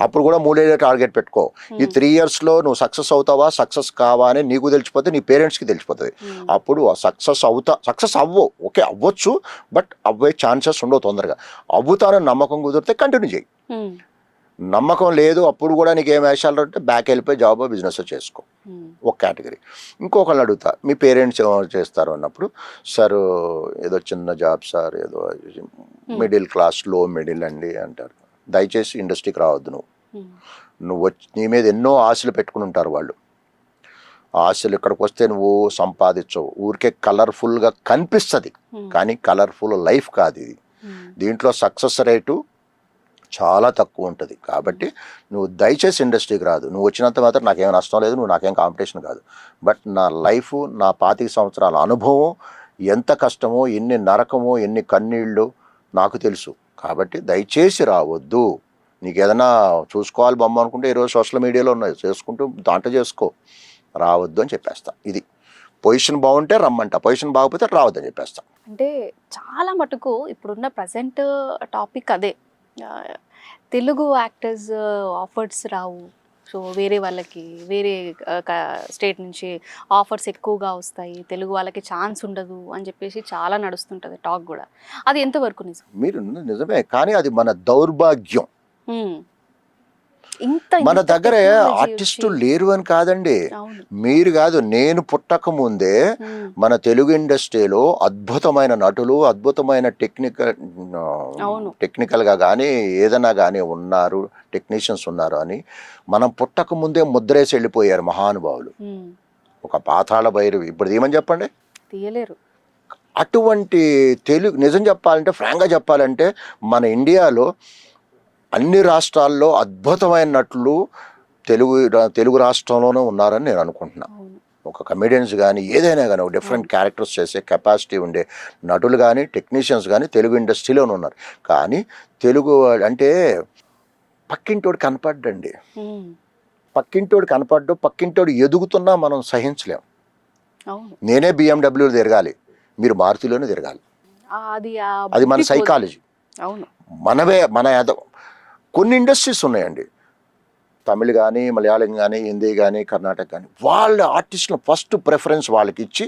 Speaker 2: అప్పుడు కూడా 3 ఏళ్ళ టార్గెట్ పెట్టుకో. ఈ 3 ఇయర్స్లో నువ్వు సక్సెస్ అవుతావా సక్సెస్ కావా అని నీకు తెలిసిపోతే నీ పేరెంట్స్కి తెలిసిపోతుంది. అప్పుడు సక్సెస్ ఓకే అవ్వచ్చు, బట్ అవ్వే ఛాన్సెస్ ఉండవు తొందరగా. అవుతానని నమ్మకం కుదిరితే కంటిన్యూ చేయి. నమ్మకం లేదు అప్పుడు కూడా నీకు ఏం వేషాలు అంటే బ్యాక్ వెళ్ళిపోయి జాబ్ బిజినెస్ చేసుకో. ఒక కేటగిరీ. ఇంకొకళ్ళు అడుగుతా, మీ పేరెంట్స్ చేస్తారు అన్నప్పుడు, సార్ ఏదో చిన్న జాబ్ సార్, ఏదో మిడిల్ క్లాస్ లో మిడిల్ అండి అంటారు. దయచేసి ఇండస్ట్రీకి రావద్దు. నువ్వు వచ్చి నీ మీద ఎన్నో ఆశలు పెట్టుకుని ఉంటారు వాళ్ళు. ఆశలు ఇక్కడికి వస్తే నువ్వు సంపాదించవు, ఊరికే కలర్ఫుల్గా కనిపిస్తుంది కానీ కలర్ఫుల్ లైఫ్ కాదు ఇది. దీంట్లో సక్సెస్ రేటు చాలా తక్కువ ఉంటుంది. కాబట్టి నువ్వు దయచేసి ఇండస్ట్రీకి రాదు. నువ్వు వచ్చినంత మాత్రం నాకేం నష్టం లేదు, నువ్వు నాకేం కాంపిటీషన్ కాదు. బట్ నా లైఫ్, నా 25 సంవత్సరాల అనుభవం ఎంత కష్టమో, ఎన్ని నరకమో, ఎన్ని కన్నీళ్ళు నాకు తెలుసు. కాబట్టి దయచేసి రావద్దు. నీకు ఏదైనా చూసుకోవాలి బొమ్మ అనుకుంటే ఈరోజు సోషల్ మీడియాలో ఉన్నాయి, చేసుకుంటూ దాంట్లో చేసుకో, రావద్దు అని చెప్పేస్తా. ఇది పొజిషన్ బాగుంటే రమ్మంట, పొజిషన్ బాగపోతే రావద్దని చెప్పేస్తా.
Speaker 1: అంటే చాలా మటుకు ఇప్పుడున్న ప్రజెంట్ టాపిక్ అదే, తెలుగు యాక్టర్స్ ఆఫర్స్ రావు, సో వేరే వాళ్ళకి వేరే స్టేట్ నుంచి ఆఫర్స్ ఎక్కువగా వస్తాయి, తెలుగు వాళ్ళకి ఛాన్స్ ఉండదు అని చెప్పేసి చాలా నడుస్తుంటుంది టాక్ కూడా. అది ఎంతవరకు నిజం?
Speaker 2: మీరు నిజమే, కానీ అది మన దౌర్భాగ్యం. మన
Speaker 1: ఇంత
Speaker 2: దగ్గర
Speaker 1: technology
Speaker 2: ఆర్టిస్టులు
Speaker 1: వచ్చి.
Speaker 2: లేరు అని కాదండి,
Speaker 1: అవును.
Speaker 2: మీరు కాదు, నేను పుట్టక ముందే
Speaker 1: ఉమ్,
Speaker 2: మన తెలుగు ఇండస్ట్రీలో అద్భుతమైన నటులు, అద్భుతమైన
Speaker 1: అవును.
Speaker 2: టెక్నికల్గా కానీ ఏదైనా కానీ ఉన్నారు, టెక్నీషియన్స్ ఉన్నారు అని మనం పుట్టక ముందే ముద్రేసి వెళ్ళిపోయారు మహానుభావులు.
Speaker 1: ఉమ్,
Speaker 2: ఒక పాతాళ భైరవి ఇప్పుడు ఏమని చెప్పండి.
Speaker 1: తీయలేరు.
Speaker 2: అటువంటి తెలుగు నిజం చెప్పాలంటే, ఫ్రాంక్గా చెప్పాలంటే, మన ఇండియాలో అన్ని రాష్ట్రాల్లో అద్భుతమైన నటులు తెలుగు రాష్ట్రంలోనే ఉన్నారని నేను అనుకుంటున్నా.
Speaker 1: అవును.
Speaker 2: ఒక కమెడియన్స్ కానీ ఏదైనా కానీ ఒక డిఫరెంట్ క్యారెక్టర్స్ చేసే కెపాసిటీ ఉండే నటులు కానీ టెక్నీషియన్స్ కానీ తెలుగు ఇండస్ట్రీలోనే ఉన్నారు. కానీ తెలుగు అంటే పక్కింటోడు కనపడ్డండి,
Speaker 1: ఉమ్,
Speaker 2: పక్కింటోడు కనపడ్డు, పక్కింటోడు ఎదుగుతున్నా మనం సహించలేం.
Speaker 1: అవును.
Speaker 2: నేనే BMW తిరగాలి, మీరు మారుతిలోనే తిరగాలి. అది మన
Speaker 1: బుద్ధి పోదు.
Speaker 2: సైకాలజీ.
Speaker 1: అవును.
Speaker 2: మన కొన్ని ఇండస్ట్రీస్ ఉన్నాయండి, తమిళ్ కానీ మలయాళం కానీ హిందీ కానీ కర్ణాటక కానీ, వాళ్ళ ఆర్టిస్టులు ఫస్ట్ ప్రిఫరెన్స్ వాళ్ళకి ఇచ్చి,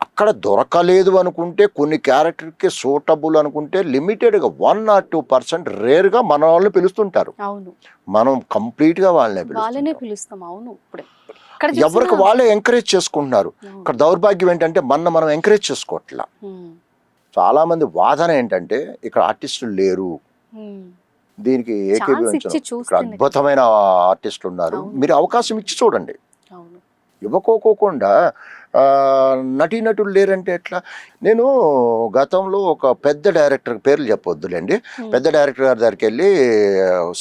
Speaker 2: అక్కడ దొరకలేదు అనుకుంటే కొన్ని క్యారెక్టర్కి సూటబుల్ అనుకుంటే లిమిటెడ్గా 1 or 2% రేర్గా మన వాళ్ళని పిలుస్తుంటారు.
Speaker 1: అవును.
Speaker 2: మనం కంప్లీట్గా వాళ్ళనే
Speaker 1: వాళ్ళనే
Speaker 2: పిలుస్తాం.
Speaker 1: పిలుస్తాం. అవును. ఇప్పుడే ఇక్కడ
Speaker 2: ఎవరికి వాళ్ళే ఎంకరేజ్ చేసుకుంటున్నారు.
Speaker 1: అవును.
Speaker 2: ఇక్కడ దౌర్భాగ్యం ఏంటంటే మనం ఎంకరేజ్ చేసుకోవట్లా.
Speaker 1: ఉమ్,
Speaker 2: చాలామంది వాదన ఏంటంటే ఇక్కడ ఆర్టిస్టులు లేరు,
Speaker 1: ఉమ్,
Speaker 2: దీనికి
Speaker 1: ఛాన్స్
Speaker 2: ఏకీభవించను.
Speaker 1: ఇచ్చి
Speaker 2: ఇక్కడ
Speaker 1: చూస్తేనే.
Speaker 2: అద్భుతమైన ఆర్టిస్టులు ఉన్నారు,
Speaker 1: అవును.
Speaker 2: మీరు అవకాశం ఇచ్చి చూడండి.
Speaker 1: అవును.
Speaker 2: ఇవ్వకోకుండా నటీనటులు లేరంటే ఎట్లా? నేను గతంలో ఒక పెద్ద డైరెక్టర్ పేర్లు చెప్పొద్దులేండి, పెద్ద డైరెక్టర్ గారి దగ్గరికి వెళ్ళి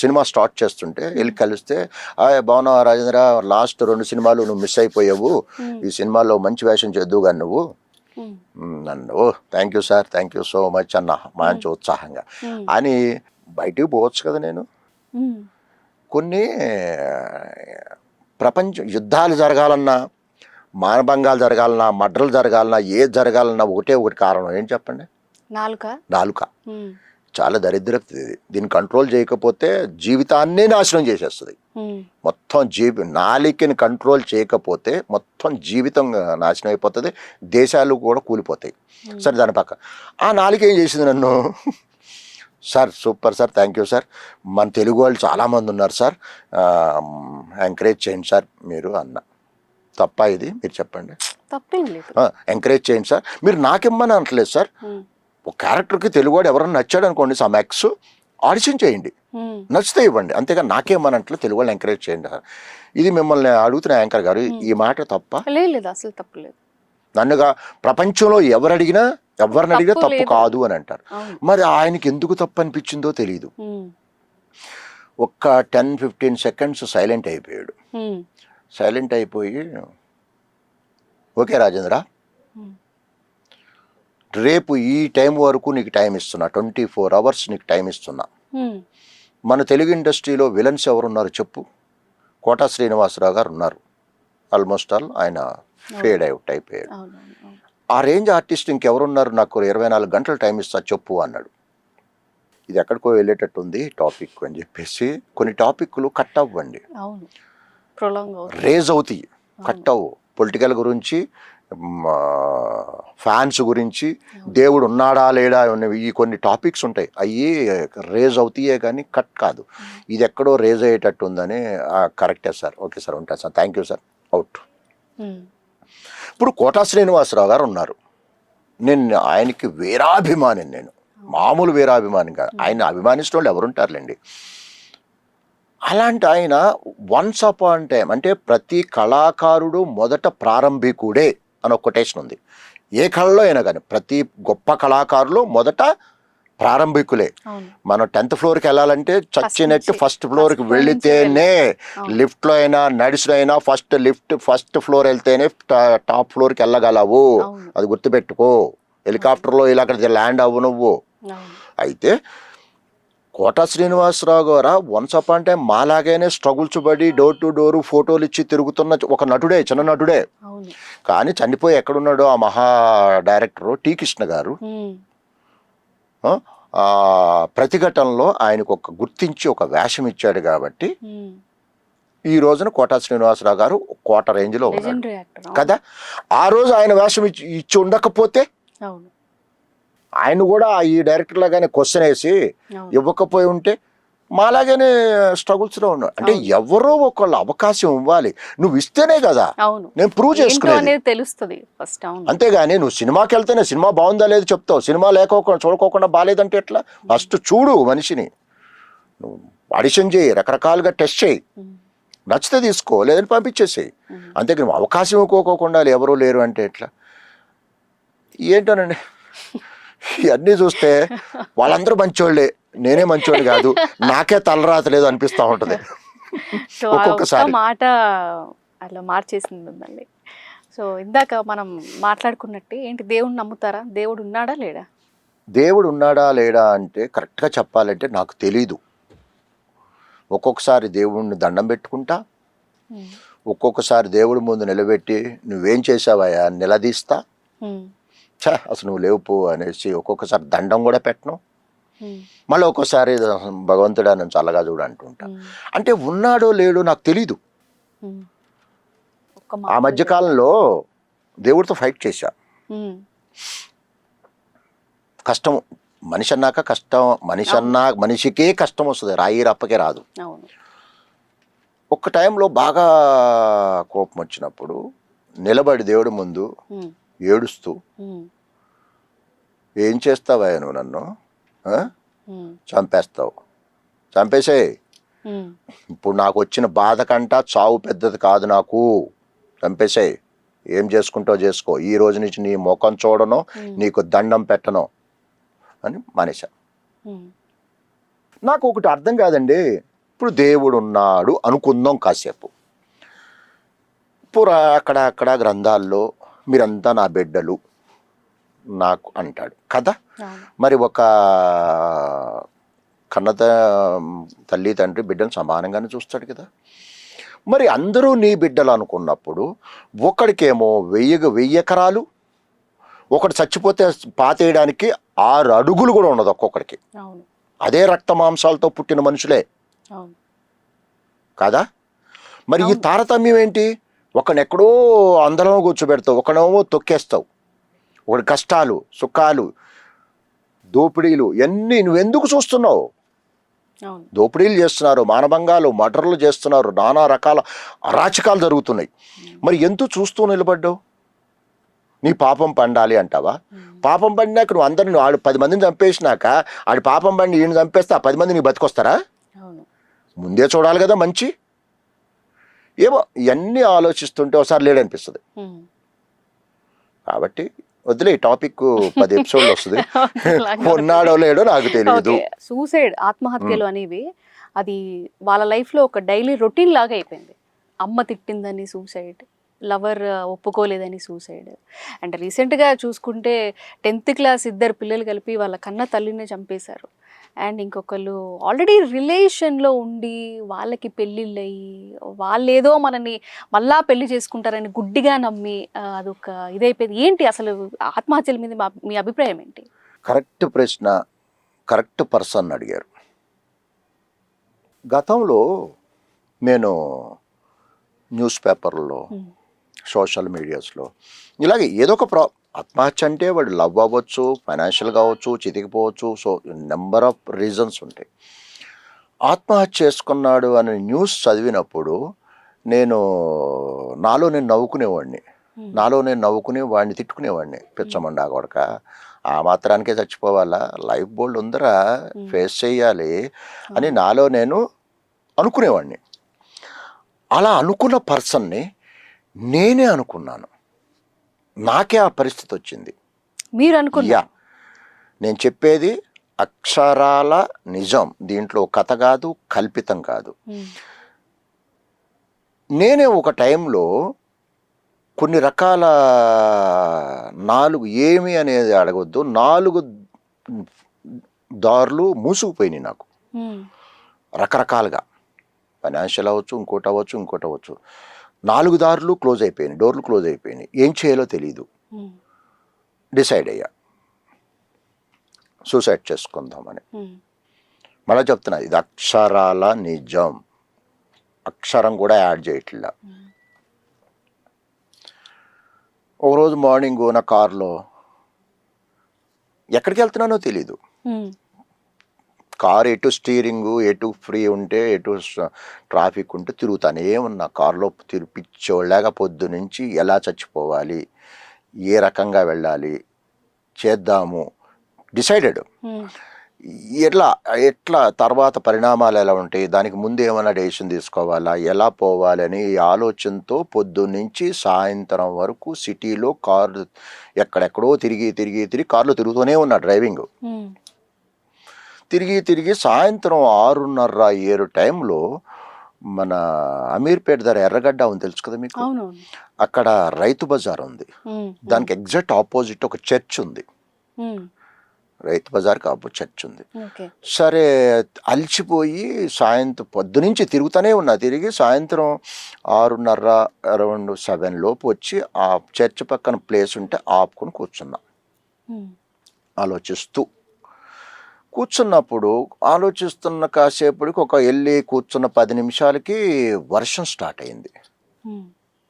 Speaker 2: సినిమా స్టార్ట్ చేస్తుంటే వెళ్ళి కలిస్తే, బాగున్నావా రాజేంద్ర, లాస్ట్ 2 సినిమాలు నువ్వు మిస్ అయిపోయావు, ఈ సినిమాలో మంచి వేషం చేద్దువు కానీ నువ్వు
Speaker 1: ఉమ్,
Speaker 2: నన్ను. Thank you sir, thank you so much అన్న మంచి ఉత్సాహంగా
Speaker 1: ఉమ్,
Speaker 2: అని. బయటికి పోవచ్చు కదా నేను.
Speaker 1: ఉమ్,
Speaker 2: కొన్ని ప్రపంచ యుద్ధాలు జరగాలన్నా, మానభంగాలు జరగాలన్నా, మర్డర్లు జరగాలన్నా, ఏది జరగాలన్నా ఒకటి కారణం ఏం చెప్పండి? నాలుక.
Speaker 1: ఉమ్,
Speaker 2: చాలా దరిద్రత ఇది. దీన్ని కంట్రోల్ చేయకపోతే జీవితాన్నే నాశనం చేసేస్తుంది.
Speaker 1: ఉమ్,
Speaker 2: మొత్తం నాలికని కంట్రోల్ చేయకపోతే మొత్తం జీవితం నాశనం అయిపోతుంది, దేశాలు కూడా కూలిపోతాయి. సరే, దాని పక్క ఆ నాలిక ఏం చేసింది నన్ను, sir super sir, thank you sir, మన తెలుగు వాళ్ళు చాలామంది ఉన్నారు సార్, ఎంకరేజ్ చేయండి సార్ మీరు అన్న. తప్ప ఇది? మీరు చెప్పండి.
Speaker 1: తప్పేం లేదు.
Speaker 2: ఎంకరేజ్ చేయండి సార్, మీరు నాకిమ్మని అనట్లేదు సార్.
Speaker 1: ఉమ్,
Speaker 2: ఒక క్యారెక్టర్కి తెలుగువాడు ఎవరైనా నచ్చాడు అనుకోండి, సమ్ ఎక్స్ ఆడిషన్ చేయండి,
Speaker 1: ఉమ్,
Speaker 2: నచ్చితే ఇవ్వండి, అంతేగా నాకేమనట్లు తెలుగు వాళ్ళు ఎంకరేజ్ చేయండి సార్. ఇది మిమ్మల్ని అడుగుతున్న యాంకర్ గారు, ఈ మాట తప్ప?
Speaker 1: లేదు, అసలు తప్పలేదు.
Speaker 2: నన్నుగా ప్రపంచంలో ఎవరిని అడిగినా తప్పు
Speaker 1: లేదు.
Speaker 2: కాదు అని అంటారు.
Speaker 1: అవును.
Speaker 2: మరి ఆయనకి ఎందుకు తప్పు అనిపించిందో తెలియదు.
Speaker 1: ఉమ్,
Speaker 2: ఒక్క 10-15 seconds సైలెంట్ అయిపోయాడు.
Speaker 1: ఉమ్,
Speaker 2: సైలెంట్ అయిపోయి, ఓకే రాజేంద్ర,
Speaker 1: ఉమ్,
Speaker 2: రేపు ఈ టైం వరకు నీకు టైం ఇస్తున్నా, 24 hours నీకు టైం ఇస్తున్నా.
Speaker 1: ఉమ్,
Speaker 2: మన తెలుగు ఇండస్ట్రీలో విలన్స్ ఎవరున్నారు చెప్పు? కోటా శ్రీనివాసరావు గారు ఉన్నారు. ఆల్మోస్ట్ ఆల్ ఆయన ఫేడ్ అవుట్ అయిపోయాడు.
Speaker 1: అవును, అవును.
Speaker 2: ఆ రేంజ్ ఆర్టిస్ట్ ఇంకెవరున్నారు, నాకు 24 గంటలు టైం ఇస్తా చెప్పు అన్నాడు. ఇది ఎక్కడికో వెళ్ళేటట్టు ఉంది టాపిక్ అని చెప్పేసి కొన్ని టాపిక్లు కట్ అవ్వండి,
Speaker 1: అవును, ప్రొలాంగ్ అవుతుంది.
Speaker 2: రేజ్ అవుతాయి, కట్ అవ్వు. పొలిటికల్ గురించి, ఫ్యాన్స్ గురించి, దేవుడు ఉన్నాడా లేడా ఈ కొన్ని టాపిక్స్ ఉంటాయి, అవి రేజ్ అవుతాయే కానీ కట్ కాదు. ఇది ఎక్కడో రేజ్ అయ్యేటట్టు ఉందని, కరెక్టే సార్, ఓకే సార్, ఉంటాను sir, thank you sir, out.
Speaker 1: Um,
Speaker 2: ఇప్పుడు కోటా శ్రీనివాసరావు గారు ఉన్నారు, నేను ఆయనకి వీరాభిమాని, నేను మామూలు వీరాభిమాని కాదు, ఆయన అభిమానించిన వాళ్ళు ఎవరుంటారులేండి. అలాంటి ఆయన వన్స్ అపాన్ టైం, అంటే ప్రతి కళాకారుడు మొదట ప్రారంభికుడే అని ఒక కొటేషన్ ఉంది. ఏ కళలో అయినా కానీ ప్రతి గొప్ప కళాకారులు మొదట ప్రారంభికులే.
Speaker 1: అవును.
Speaker 2: మనం 10th floorకి వెళ్ళాలంటే చచ్చినట్టు
Speaker 1: నుంచి,
Speaker 2: ఫస్ట్ ఫ్లోర్కి
Speaker 1: first floor
Speaker 2: వెళితేనే,
Speaker 1: అవును.
Speaker 2: లిఫ్ట్లో అయినా నడిచినైనా ఫస్ట్ ఫ్లోర్ వెళ్తేనే టాప్ ఫ్లోర్కి వెళ్ళగలవు.
Speaker 1: అవును.
Speaker 2: అది గుర్తుపెట్టుకో. హెలికాప్టర్లో ఇలా అక్కడ ల్యాండ్ అవ్వు నువ్వు.
Speaker 1: అవును.
Speaker 2: అయితే కోటా శ్రీనివాసరావు గారు వన్స్ అపాన్ టైం మాలాగానే స్ట్రగుల్స్ పడి డోర్ టు డోర్ ఫోటోలు ఇచ్చి తిరుగుతున్న ఒక నటుడే, చిన్న నటుడే.
Speaker 1: అవును.
Speaker 2: కానీ చనిపోయి ఎక్కడున్నాడో ఆ మహా డైరెక్టరు టి కృష్ణ గారు
Speaker 1: ఉమ్,
Speaker 2: ప్రతిఘటనలో ఆయనకు ఒక గుర్తించి ఒక వేషం ఇచ్చాడు కాబట్టి
Speaker 1: ఉమ్,
Speaker 2: ఈ రోజున కోటా శ్రీనివాసరావు గారు కోట రేంజ్లో ఉన్నాడు
Speaker 1: లెజెండరీ యాక్టర్.
Speaker 2: కదా. ఆ రోజు ఆయన వేషం ఇచ్చి ఉండకపోతే
Speaker 1: అవును,
Speaker 2: ఆయన కూడా ఈ డైరెక్టర్ లాగానే క్వశ్చన్ వేసి
Speaker 1: అవును.
Speaker 2: ఇవ్వకపోయి ఉంటే మాలాగానే స్ట్రగుల్స్లో ఉన్నాడు. అంటే ఎవరో ఒకళ్ళు అవకాశం ఇవ్వాలి, నువ్వు ఇస్తేనే కదా
Speaker 1: అవును
Speaker 2: నేను ప్రూవ్
Speaker 1: ఏంటో
Speaker 2: చేసుకునేది.
Speaker 1: అనేది తెలుస్తుంది ఫస్ట్. అవును
Speaker 2: అంతేగాని నువ్వు సినిమాకి వెళ్తేనే సినిమా బాగుందా లేదు చెప్తావు, సినిమా లేకోకుండా చూడకోకుండా బాగాలేదంటే ఎట్లా? ఫస్ట్ చూడు మనిషిని, నువ్వు ఆడిషన్ చేయి, రకరకాలుగా టెస్ట్ చేయి, నచ్చితే తీసుకో, లేదని పంపించేసేయి. అంతేగాని నువ్వు అవకాశం ఇవ్వకోకుండా ఎవరూ లేరు అంటే ఎట్లా? ఏంటోనండి ఇవన్నీ చూస్తే వాళ్ళందరూ మంచోళ్ళే, నేనే మంచోళ్ళు కాదు, నాకే తలరాతలేదు అనిపిస్తూ ఉంటుంది
Speaker 1: సో ఆ ఒక్క
Speaker 2: ఒక్కొక్కసారి.
Speaker 1: మాట అలా మార్చేసింది మిమ్మల్ని. సో ఇందాక మనం మాట్లాడుకున్నట్టే ఏంటి, దేవుడిని నమ్ముతారా? దేవుడు ఉన్నాడా లేడా?
Speaker 2: దేవుడు ఉన్నాడా లేడా అంటే కరెక్ట్గా చెప్పాలంటే నాకు తెలీదు. ఒక్కొక్కసారి దేవుడిని దండం పెట్టుకుంటా, ఒక్కొక్కసారి దేవుడి ముందు నిలబెట్టి నువ్వేం చేసావయ్యా అని నిలదీస్తా. అసలు నువ్వు లేవు పో అనేసి ఒక్కొక్కసారి దండం కూడా పెట్టను. మళ్ళీ ఒక్కోసారి భగవంతుడా నన్ను చల్లగా చూడు అంటుంటా. అంటే ఉన్నాడో లేడో నాకు తెలీదు. ఆ మధ్యకాలంలో దేవుడితో ఫైట్ చేశా. కష్టం, మనిషి అన్నాక కష్టం, మనిషికే కష్టం వస్తుంది, రాయి రప్పకే రాదు. ఒక్క టైంలో బాగా కోపం వచ్చినప్పుడు నిలబడి దేవుడి ముందు ఏడుస్తూ, ఏం చేస్తావా నువ్వు, నన్ను చంపేస్తావు, చంపేసేయ్, ఇప్పుడు నాకు వచ్చిన బాధ కంటా చావు పెద్దది కాదు, నాకు చంపేసేయ్, ఏం చేసుకుంటావు చేసుకో, ఈ రోజు నుంచి నీ ముఖం చూడను, నీకు దండం పెట్టను అని మానేశా. నాకు ఒకటి అర్థం కాదండి, ఇప్పుడు దేవుడు ఉన్నాడు అనుకుందాం కాసేపు, అక్కడ గ్రంథాల్లో మీరంతా నా బిడ్డలు నాకు అంటాడు కదా. మరి ఒక కన్న తల్లి తండ్రి బిడ్డను సమానంగానే చూస్తాడు కదా. మరి అందరూ నీ బిడ్డలు అనుకున్నప్పుడు ఒకడికేమో 1000 ఎకరాలు, ఒకటి చచ్చిపోతే పాతేయడానికి 6 అడుగులు కూడా ఉండదు ఒక్కొక్కడికి. అదే రక్త మాంసాలతో పుట్టిన మనుషులే కాదా. మరి ఈ తారతమ్యం ఏంటి? ఒకనెక్కడో అందరం కూర్చోబెడతావు, ఒకనేమో తొక్కేస్తావు. ఒకటి కష్టాలు సుఖాలు దోపిడీలు ఎన్ని నువ్వెందుకు చూస్తున్నావు? దోపిడీలు చేస్తున్నారు, మానభంగాలు మర్డర్లు చేస్తున్నారు, నానా రకాల అరాచకాలు జరుగుతున్నాయి. మరి ఎందుకు చూస్తూ నిలబడ్డావు? నీ పాపం పండాలి అంటావా? పాపం పండినాక నువ్వు అందరిని, ఆడు 10 మందిని చంపేసినాక ఆడి పాపం పండి ఈయన చంపేస్తే ఆ 10 మంది నీకు బతికొస్తారా? ముందే చూడాలి కదా మంచి. ఏమో ఇవన్నీ ఆలోచిస్తుంటే ఒకసారి లేడనిపిస్తుంది. కాబట్టి వదిలే, టాపిక్ 10 ఎపిసోడ్లు వస్తుంది, ఉన్నాడో లేడో నాకు తెలియదు.
Speaker 1: సూసైడ్, ఆత్మహత్యలు అనేవి అది వాళ్ళ లైఫ్లో ఒక డైలీ రొటీన్ లాగా అయిపోయింది. అమ్మ తిట్టిందని సూసైడ్, లవర్ ఒప్పుకోలేదని సూసైడ్, అండ్ రీసెంట్గా చూసుకుంటే 10th క్లాస్ 2 పిల్లలు కలిపి వాళ్ళ కన్న తల్లిని చంపేశారు. అండ్ ఇంకొకళ్ళు ఆల్రెడీ రిలేషన్లో ఉండి వాళ్ళకి పెళ్ళిళ్ళు అయ్యి వాళ్ళు ఏదో మనని మళ్ళా పెళ్లి చేసుకుంటారని గుడ్డిగా నమ్మి అదొక ఇదైపోయింది. ఏంటి అసలు ఆత్మహత్యల మీద మీ అభిప్రాయం ఏంటి?
Speaker 2: కరెక్ట్ ప్రశ్న, కరెక్ట్ పర్సన్ అడిగారు. గతంలో నేను న్యూస్ పేపర్లో, సోషల్ మీడియాస్లో ఇలాగే ఏదో ఒక ఆత్మహత్య అంటే వాడు లవ్ అవ్వచ్చు, ఫైనాన్షియల్ కావచ్చు, చితికిపోవచ్చు, సో నెంబర్ ఆఫ్ రీజన్స్ ఉంటాయి. ఆత్మహత్య చేసుకున్నాడు అనే న్యూస్ చదివినప్పుడు నాలో నేను నవ్వుకుని వాడిని తిట్టుకునేవాడిని, పిచ్చమండా కొడక, ఆ మాత్రానికే చచ్చిపోవాలా, లైఫ్ బోల్డ్ ఉందరా, ఫేస్ చేయాలి అని నాలో నేను అనుకునేవాడిని. అలా అనుకున్న పర్సన్ని నేనే అనుకున్నాను, నాకే ఆ పరిస్థితి వచ్చింది.
Speaker 1: మీరు అనుకున్నా?
Speaker 2: నేను చెప్పేది అక్షరాల నిజం, దీంట్లో కథ కాదు, కల్పితం కాదు. నేనే ఒక టైంలో కొన్ని రకాల 4 ఏమి అనేది అడగొద్దు, 4 దారులు మూసుకుపోయినాయి నాకు, రకరకాలుగా, ఫైనాన్షియల్ అవ్వచ్చు, ఇంకోటి అవ్వచ్చు. 4 దారులు క్లోజ్ అయిపోయినాయి, డోర్లు క్లోజ్ అయిపోయినాయి. ఏం చేయాలో తెలీదు. డిసైడ్ అయ్యా సూసైడ్ చేసుకుందామని. మళ్ళీ చెప్తున్నా, ఇది అక్షరాల నిజం, అక్షరం కూడా యాడ్ చేయట్లా. ఒకరోజు మార్నింగ్ నా కారులో ఎక్కడికి వెళ్తున్నానో తెలీదు, కారు ఎటు స్టీరింగు ఎటు ఫ్రీ ఉంటే ఎటు ట్రాఫిక్ ఉంటే తిరుగుతానే ఉన్నా కారులో పిచ్చోళ్ళగా పొద్దు నుంచి ఎలా చచ్చిపోవాలి, ఏ రకంగా వెళ్ళాలి చేద్దాము డిసైడెడ్. ఎట్లా ఎట్లా తర్వాత పరిణామాలు ఎలా ఉంటాయి, దానికి ముందు ఏమైనా డెసిషన్ తీసుకోవాలా, ఎలా పోవాలని ఈ ఆలోచనతో పొద్దున్నుంచి సాయంత్రం వరకు సిటీలో కారు ఎక్కడెక్కడో తిరిగి కారులో తిరుగుతూనే ఉన్నా డ్రైవింగ్. తిరిగి సాయంత్రం 6:30-7 టైంలో మన అమీర్పేట దగ్గర ఎర్రగడ్డ ఉంది తెలుసు కదా మీకు, అక్కడ రైతు బజార్ ఉంది. దానికి ఎగ్జాక్ట్ ఆపోజిట్ ఒక చర్చ్ ఉంది. రైతు బజార్కి చర్చ్ ఉంది. సరే అలిచిపోయి సాయంత్రం పొద్దునుంచి తిరుగుతూనే ఉన్నా. తిరిగి సాయంత్రం 6:30 అరౌండ్ 7 లోపు వచ్చి ఆ చర్చ్ పక్కన ప్లేస్ ఉంటే ఆపుకొని కూర్చున్నా. కూర్చున్నప్పుడు ఆలోచిస్తున్న కాసేపటికి ఒక వెళ్ళి కూర్చున్న 10 నిమిషాలకి వర్షం స్టార్ట్ అయింది.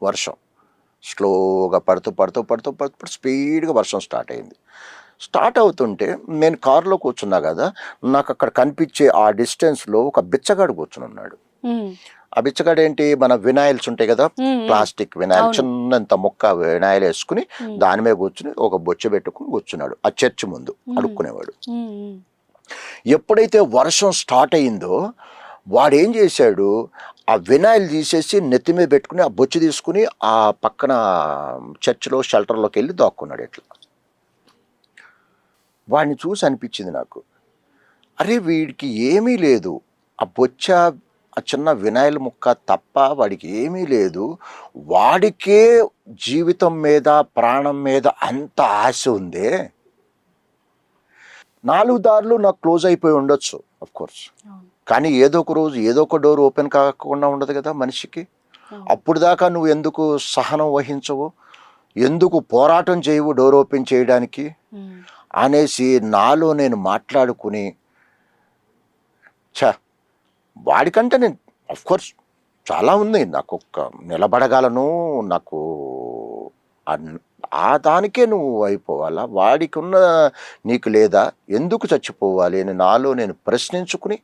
Speaker 2: వర్షం స్లోగా పడుతూ స్పీడ్గా వర్షం స్టార్ట్ అయింది. స్టార్ట్ అవుతుంటే నేను కారులో కూర్చున్నా కదా, నాకు అక్కడ కనిపించే ఆ డిస్టెన్స్లో ఒక బిచ్చగాడు కూర్చుని ఉన్నాడు. ఆ బిచ్చగాడు ఏంటి, మన వినాయిల్స్ ఉంటాయి కదా, ప్లాస్టిక్ వినాయిల్, చిన్నంత మొక్క వినాయిల్ వేసుకుని దాని మీద కూర్చుని ఒక బొచ్చ పెట్టుకుని కూర్చున్నాడు ఆ చర్చ్ ముందు అడుక్కునేవాడు. ఎప్పుడైతే వర్షం స్టార్ట్ అయిందో వాడు ఏం చేశాడు, ఆ వినాయిల్ తీసేసి నెత్తి మీద పెట్టుకుని ఆ బొచ్చు తీసుకుని ఆ పక్కన చర్చ్లో షెల్టర్లోకి వెళ్ళి దాక్కున్నాడు. ఇట్లా వాడిని చూసి అనిపించింది నాకు, అరే వీడికి ఏమీ లేదు, ఆ బొచ్చ ఆ చిన్న వినాయిల్ ముక్క తప్ప వాడికి ఏమీ లేదు, వాడికే జీవితం మీద ప్రాణం మీద అంత ఆశ ఉందే. 4 దారులు నాకు క్లోజ్ అయిపోయి ఉండొచ్చు కోర్స్, కానీ ఏదో ఒక రోజు ఏదో ఒక డోర్ ఓపెన్ కాకుండా ఉండదు కదా మనిషికి. అప్పుడు దాకా నువ్వు ఎందుకు సహనం వహించవు, ఎందుకు పోరాటం చేయవు డోర్ ఓపెన్ చేయడానికి అనేసి నాలో నేను మాట్లాడుకుని, వాడికంటే నేను కోర్స్ చాలా ఉంది, నాకు నిలబడగలను, నాకు ఆ దానికే నువ్వు అయిపోవాలా, వాడికి ఉన్న నీకు లేదా, ఎందుకు చచ్చిపోవాలి అని నాలో నేను ప్రశ్నించుకుని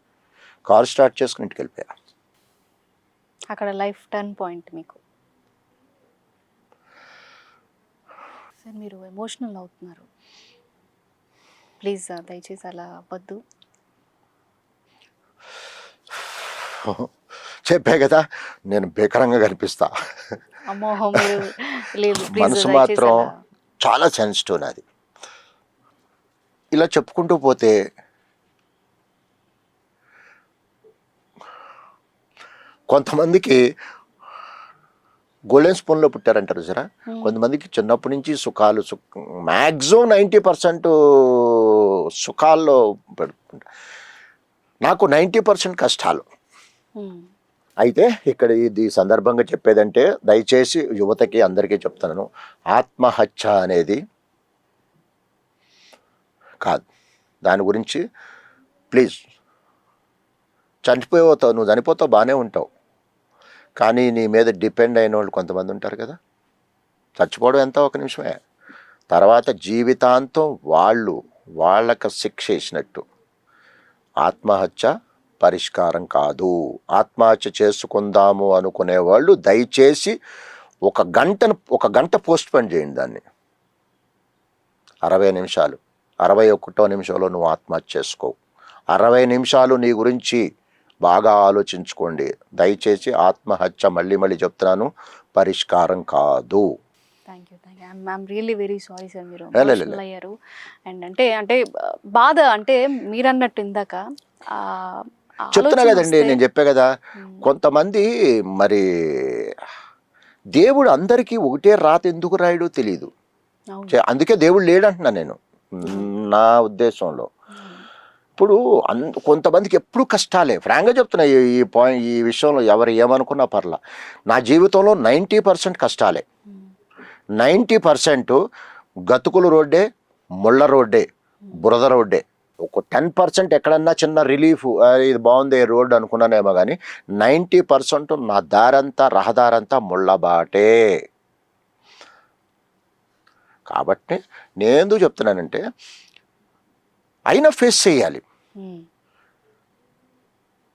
Speaker 2: కారు స్టార్ట్ చేసుకుని ఇంటికి వెళ్ళిపోయా.
Speaker 1: అక్కడ లైఫ్ టర్న్ పాయింట్ మీకు. సార్ మీరు ఎమోషనల్ అవుతున్నారు, ప్లీజ్ దయచేసి అలా అవ్వద్దు.
Speaker 2: చెప్పే కదా నేను బేకరంగా కనిపిస్తా, మనసు మాత్రం చాలా సెన్సిటివ్ నాది. ఇలా చెప్పుకుంటూ పోతే కొంతమందికి గోల్డెన్ స్పూన్లో పుట్టారంటారు సరే, కొంతమందికి చిన్నప్పటి నుంచి సుఖాలు మ్యాక్సిమం 90% సుఖాల్లో పెడుతుంటా, నాకు 90% కష్టాలు. అయితే ఇక్కడ ఇది సందర్భంగా చెప్పేదంటే, దయచేసి యువతకి అందరికీ చెప్తున్నాను, ఆత్మహత్య అనేది కాదు, దాని గురించి ప్లీజ్. చనిపోతావు, నువ్వు చనిపోతావు బాగానే ఉంటావు, కానీ నీ మీద డిపెండ్ అయిన వాళ్ళు కొంతమంది ఉంటారు కదా, చచ్చిపోవడం ఎంత ఒక నిమిషమే, తర్వాత జీవితాంతం వాళ్ళకి శిక్ష ఇచ్చినట్టు. ఆత్మహత్య పరిష్కారం కాదు. ఆత్మహత్య చేసుకుందాము అనుకునే వాళ్ళు దయచేసి ఒక గంట పోస్ట్ పోన్ చేయండి దాన్ని. 60 నిమిషాలు, 61వ నిమిషంలో నువ్వు ఆత్మహత్య చేసుకోవు. 60 నిమిషాలు నీ గురించి బాగా ఆలోచించుకోండి. దయచేసి ఆత్మహత్య మళ్ళీ చెప్తున్నాను, పరిష్కారం కాదు.
Speaker 1: I'm really very sorry sir, మీరు ఎమోషనల్ అయ్యారు. అండ్ అంటే బాధ, అంటే మీరు అన్నట్టు ఇందాక
Speaker 2: చెప్తున్నా కదండి, నేను చెప్పే కదా, కొంతమంది మరి దేవుడు అందరికీ ఒకటే రాత ఎందుకు రాయడో తెలీదు, అందుకే దేవుడు లేడంటున్నా నేను నా ఉద్దేశంలో. ఇప్పుడు కొంతమందికి ఎప్పుడు కష్టాలే, ఫ్రాంక్గా చెప్తున్నా, ఈ విషయంలో ఎవరు ఏమనుకున్నా పర్లా, నా జీవితంలో 90% కష్టాలే, 90% గతుకుల రోడ్డే, ముళ్ళ రోడ్డే, బురద రోడ్డే. ఒక 10% ఎక్కడన్నా చిన్న రిలీఫ్, ఇది బాగుంది రోడ్డు అనుకున్నానేమో, కానీ 90% నా దారంతా రహదారంతా ముళ్ళబాటే. కాబట్టి నేను ఎందుకు చెప్తున్నానంటే, అయినా ఫేస్ చేయాలి.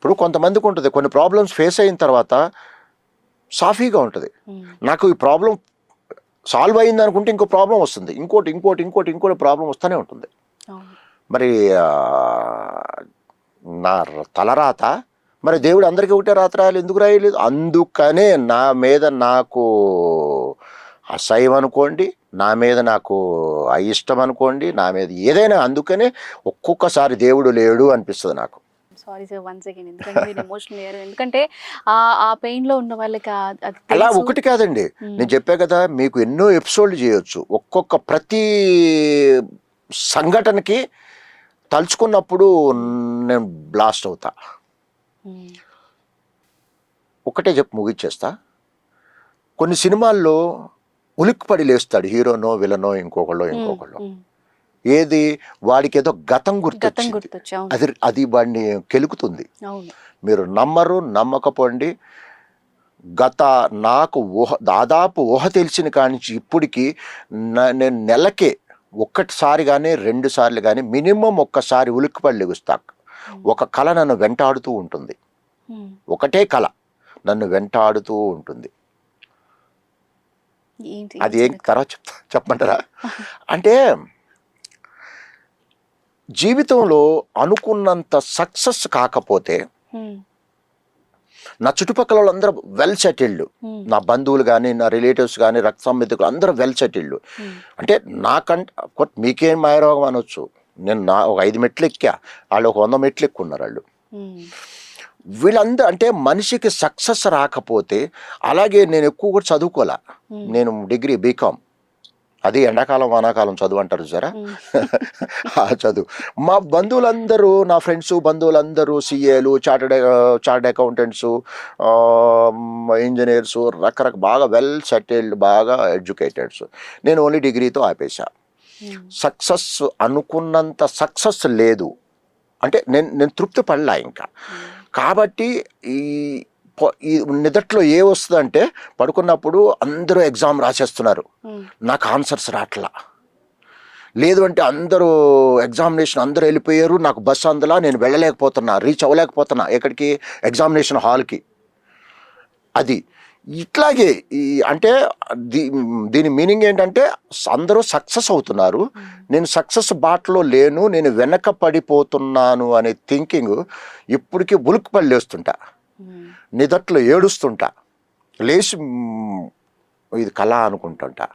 Speaker 2: ఇప్పుడు కొంతమందికి ఉంటుంది, కొన్ని ప్రాబ్లమ్స్ ఫేస్ అయిన తర్వాత సాఫీగా ఉంటుంది. నాకు ఈ ప్రాబ్లం సాల్వ్ అయింది అనుకుంటే ఇంకో ప్రాబ్లం వస్తుంది, ఇంకోటి ప్రాబ్లం వస్తూనే ఉంటుంది. మరి నా తలరాత, మరి దేవుడు అందరికీ ఒకటే రాత రాయాలి, ఎందుకు రాయలేదు? అందుకనే నా మీద నాకు అసహ్యం అనుకోండి, నా మీద నాకు అయిష్టం అనుకోండి, నా మీద ఏదైనా, అందుకనే ఒక్కొక్కసారి దేవుడు లేడు అనిపిస్తుంది నాకు.
Speaker 1: సారీ సార్, వన్ సెకండ్, ఎందుకంటే మీరు ఎమోషనల్ అయ్యారు. ఎందుకంటే ఆ పెయిన్ లో ఉన్న వాళ్ళకి అది
Speaker 2: అలా
Speaker 1: తెలుసు.
Speaker 2: ఒకటి కాదండి, నేను చెప్పా కదా మీకు ఎన్నో ఎపిసోడ్లు చేయొచ్చు. ఒక్కొక్క ప్రతి సంఘటనకి తలుచుకున్నప్పుడు నేను బ్లాస్ట్ అవుతా. ఒకటే చెప్పి ముగిచ్చేస్తా. కొన్ని సినిమాల్లో ఉలిక్కిపడి లేస్తాడు హీరోనో విలనో ఇంకొకళ్ళు. ఏది వాడికి ఏదో గతం గుర్తొచ్చింది, అది వాడిని కెలుకుతుంది. మీరు నమ్మరు, నమ్మకపోండి. నాకు దాదాపు ఊహ తెలిసిన కానించి ఇప్పటికి నేను నెలకే ఒక్కసారి కానీ 2 సార్లు కానీ మినిమం ఒక్కసారి ఉలిక్కిపడి లెగుస్తా. ఒక కళ నన్ను వెంటాడుతూ ఉంటుంది, ఒకటే కళ నన్ను వెంటాడుతూ ఉంటుంది. అది ఏం తర్వాత చెప్పమంటారా? అంటే జీవితంలో అనుకున్నంత సక్సెస్ కాకపోతే, నా చుట్టుపక్కల వాళ్ళందరూ వెల్ సెటిల్డ్, నా బంధువులు కానీ నా రిలేటివ్స్ కానీ రక్త సంబంధికులు అందరూ వెల్ సెటిల్డ్. అంటే నాకంటే మీకేం మాయరోగం అనొచ్చు, నేను ఒక 5 మెట్లు ఎక్కా, వాళ్ళు ఒక 100 మెట్లు ఎక్కున్నారు వాళ్ళు. వీళ్ళందరూ అంటే మనిషికి సక్సెస్ రాకపోతే, అలాగే నేను ఎక్కువ కూడా చదువుకోలే. నేను డిగ్రీ బీకామ్, అది ఎండాకాలం వానాకాలం చదువు అంటారు చూసారా, ఆ చదువు. మా బంధువులందరూ, నా ఫ్రెండ్స్ బంధువులందరూ సిఏలు, చార్టెడ్ అకౌంటెంట్స్, ఇంజనీర్స్, రకరకాల బాగా వెల్ సెటిల్డ్, బాగా ఎడ్యుకేటెడ్స్. నేను ఓన్లీ డిగ్రీతో ఆపేశా. సక్సెస్ అనుకున్నంత సక్సెస్ లేదు అంటే నేను తృప్తి పడలా ఇంకా. కాబట్టి ఈ నిదట్లో ఏ వస్తుందంటే, పడుకున్నప్పుడు అందరూ ఎగ్జామ్ రాసేస్తున్నారు, నాకు ఆన్సర్స్ రావట్లా. లేదు అంటే అందరూ ఎగ్జామినేషన్ అందరూ వెళ్ళిపోయారు, నాకు బస్సు అందులా, నేను వెళ్ళలేకపోతున్నా, రీచ్ అవ్వలేకపోతున్నా ఎక్కడికి, ఎగ్జామినేషన్ హాల్కి. అది ఇట్లాగే అంటే దీని మీనింగ్ ఏంటంటే అందరూ సక్సెస్ అవుతున్నారు, నేను సక్సెస్ బాటలో లేను, నేను వెనక పడిపోతున్నాను అనే థింకింగ్ ఇప్పటికీ ఉలిక్కిపడి లేస్తుంటా, నిదట్లో ఏడుస్తుంటా, లేచి ఇది కళ అనుకుంటుంటా.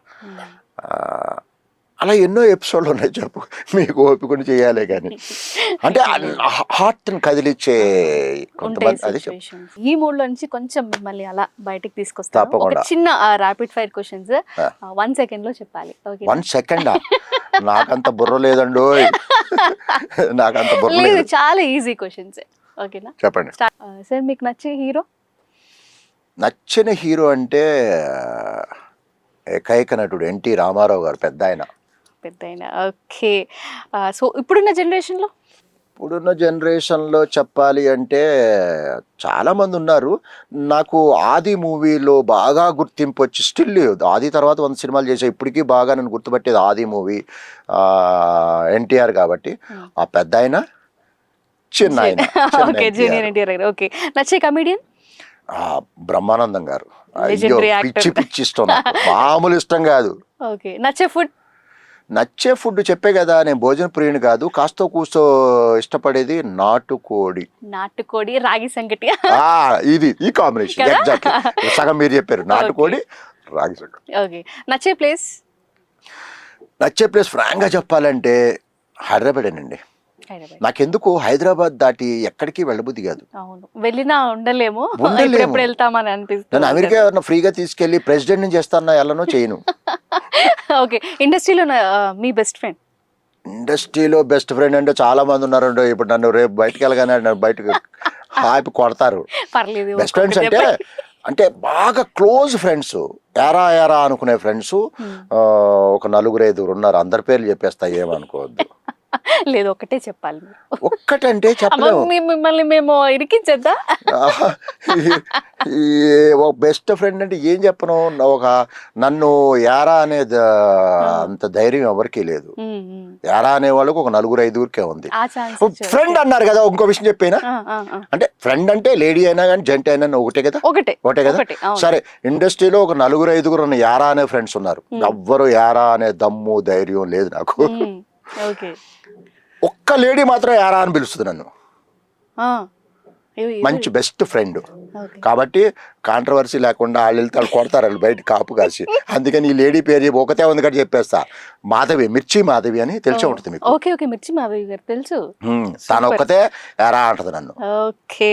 Speaker 2: అలా ఎన్నో ఎపిసోడ్లు ఉన్నాయి, చెప్పు మీకు ఓపికని చేయాలి కానీ. అంటే హార్ట్ని కదిలిచ్చే కొంతమంది. అది
Speaker 1: ఈ మూడ్లో నుంచి కొంచెం మిమ్మల్ని అలా బయటకి తీసుకొస్తాను. ఒక చిన్న ర్యాపిడ్ ఫైర్ క్వశ్చన్స్ 1 సెకండ్ లో చెప్పాలి.
Speaker 2: 1 సెకండా? నాకంత బుర్ర లేదండో, నాకంత బుర్ర లేదు.
Speaker 1: చాలా ఈజీ క్వశ్చన్స్, ఓకేనా?
Speaker 2: చెప్పండి
Speaker 1: సార్, మీకు నచ్చే హీరో?
Speaker 2: నచ్చిన హీరో అంటే ఏకైక నటుడు ఎన్టీ రామారావు గారు, పెద్ద ఆయన.
Speaker 1: ఓకే. సో ఇప్పుడున్న జనరేషన్లో చెప్పాలి అంటే చాలామంది ఉన్నారు. నాకు ఆది మూవీలో బాగా గుర్తింపు వచ్చి, స్టిల్ ఆది తర్వాత 100 సినిమాలు చేసా, ఇప్పటికీ బాగా నన్ను గుర్తుపట్టేది ఆది మూవీ, ఎన్టీఆర్. కాబట్టి ఆ పెద్ద ఆయన, చిన్న ఆయన, జూనియర్ ఎన్టీఆర్. ఓకే. నచ్చే కమెడియన్?
Speaker 2: బ్రహ్మానందం గారు. అయ్యో పిచ్చి ఇష్టం, మామూలు ఇష్టం కాదు.
Speaker 1: ఓకే. నచ్చే ఫుడ్
Speaker 2: చెప్పే కదా, నేను భోజన ప్రియుని కాదు, కాస్తో కూస్తో ఇష్టపడేది నాటుకోడి,
Speaker 1: రాగి సంగటి.
Speaker 2: ఈ కాంబినేషన్ ఎగ్జాక్ట్లీ సగం మీరు చెప్పారు, నాటుకోడి రాగి సంగటి.
Speaker 1: ఓకే. నచ్చే ప్లేస్
Speaker 2: ఫ్రాంక్ గా చెప్పాలంటే హైదరాబాదేనండి. నాకెందుకు హైదరాబాద్ దాటి ఎక్కడికి వెళ్ళబుద్ధి కాదు.
Speaker 1: వెళ్ళినా ఉండలేము, వెళ్తామని అనిపిస్తుంది.
Speaker 2: నన్ను అమెరికా ఎవరన్నా ఫ్రీగా తీసుకెళ్లి ప్రెసిడెంట్ ని చేస్తాను, ఎలానో చేయను.
Speaker 1: ఓకే. ఇండస్ట్రీలో మీ బెస్ట్ ఫ్రెండ్?
Speaker 2: ఇండస్ట్రీలో బెస్ట్ ఫ్రెండ్ అంటే చాలా మంది ఉన్నారండి. ఇప్పుడు నన్ను రేపు బయటకు వెళ్ళగానే నన్ను బయటకు హాపీ కొడతారు.
Speaker 1: పర్లేదు.
Speaker 2: బెస్ట్ ఫ్రెండ్స్ అంటే బాగా క్లోజ్ ఫ్రెండ్స్, ఎరా అనుకునే ఫ్రెండ్స్ ఒక 4-5 ఉన్నారు. అందరి పేర్లు చెప్పేస్తా, ఏమనుకోవద్దు.
Speaker 1: లేదు, ఒకటే చెప్పాలి.
Speaker 2: ఒక్కటంటే చెప్పలేము,
Speaker 1: మిమ్మల్ని మేము ఇరికించేద్దా?
Speaker 2: ఒక బెస్ట్ ఫ్రెండ్ అంటే ఏం చెప్పను, ఒక నన్ను యారా అనేది అంత ధైర్యం ఎవరికీ లేదు. యారా అనే వాళ్ళకు ఒక 4-5 ఉంది.
Speaker 1: ఆ ఛాన్స్
Speaker 2: ఫ్రెండ్ అన్నారు కదా, ఇంకో విషయం చెప్పేనా, అంటే ఫ్రెండ్ అంటే లేడీ అయినా కానీ జెంట్ అయినా ఒకటే కదా, ఒకటే కదా. సరే, ఇండస్ట్రీలో ఒక 4-5 ఉన్న యారా అనే ఫ్రెండ్స్ ఉన్నారు. ఎవ్వరు యారా అనే దమ్ము ధైర్యం లేదు నాకు. ఒక్క లేడీ మాత్రం యారా అని పిలుస్తుంది నన్ను, మంచి బెస్ట్ ఫ్రెండ్. కాబట్టి కాంట్రవర్సీ లేకుండా వాళ్ళు వెళ్తే వాళ్ళు కొడతారు, వాళ్ళు బయట కాపు కాసి. అందుకని ఈ లేడీ పేరు ఒకటే ఉంది కదా చెప్పేస్తా, మాధవి, మిర్చి మాధవి అని తెలిసే ఉంటుంది మీకు.
Speaker 1: ఓకే, మిర్చి మాధవి గారు తెలుసు.
Speaker 2: తను ఒక్కతే ఎరా అంటది నన్ను.
Speaker 1: ఓకే,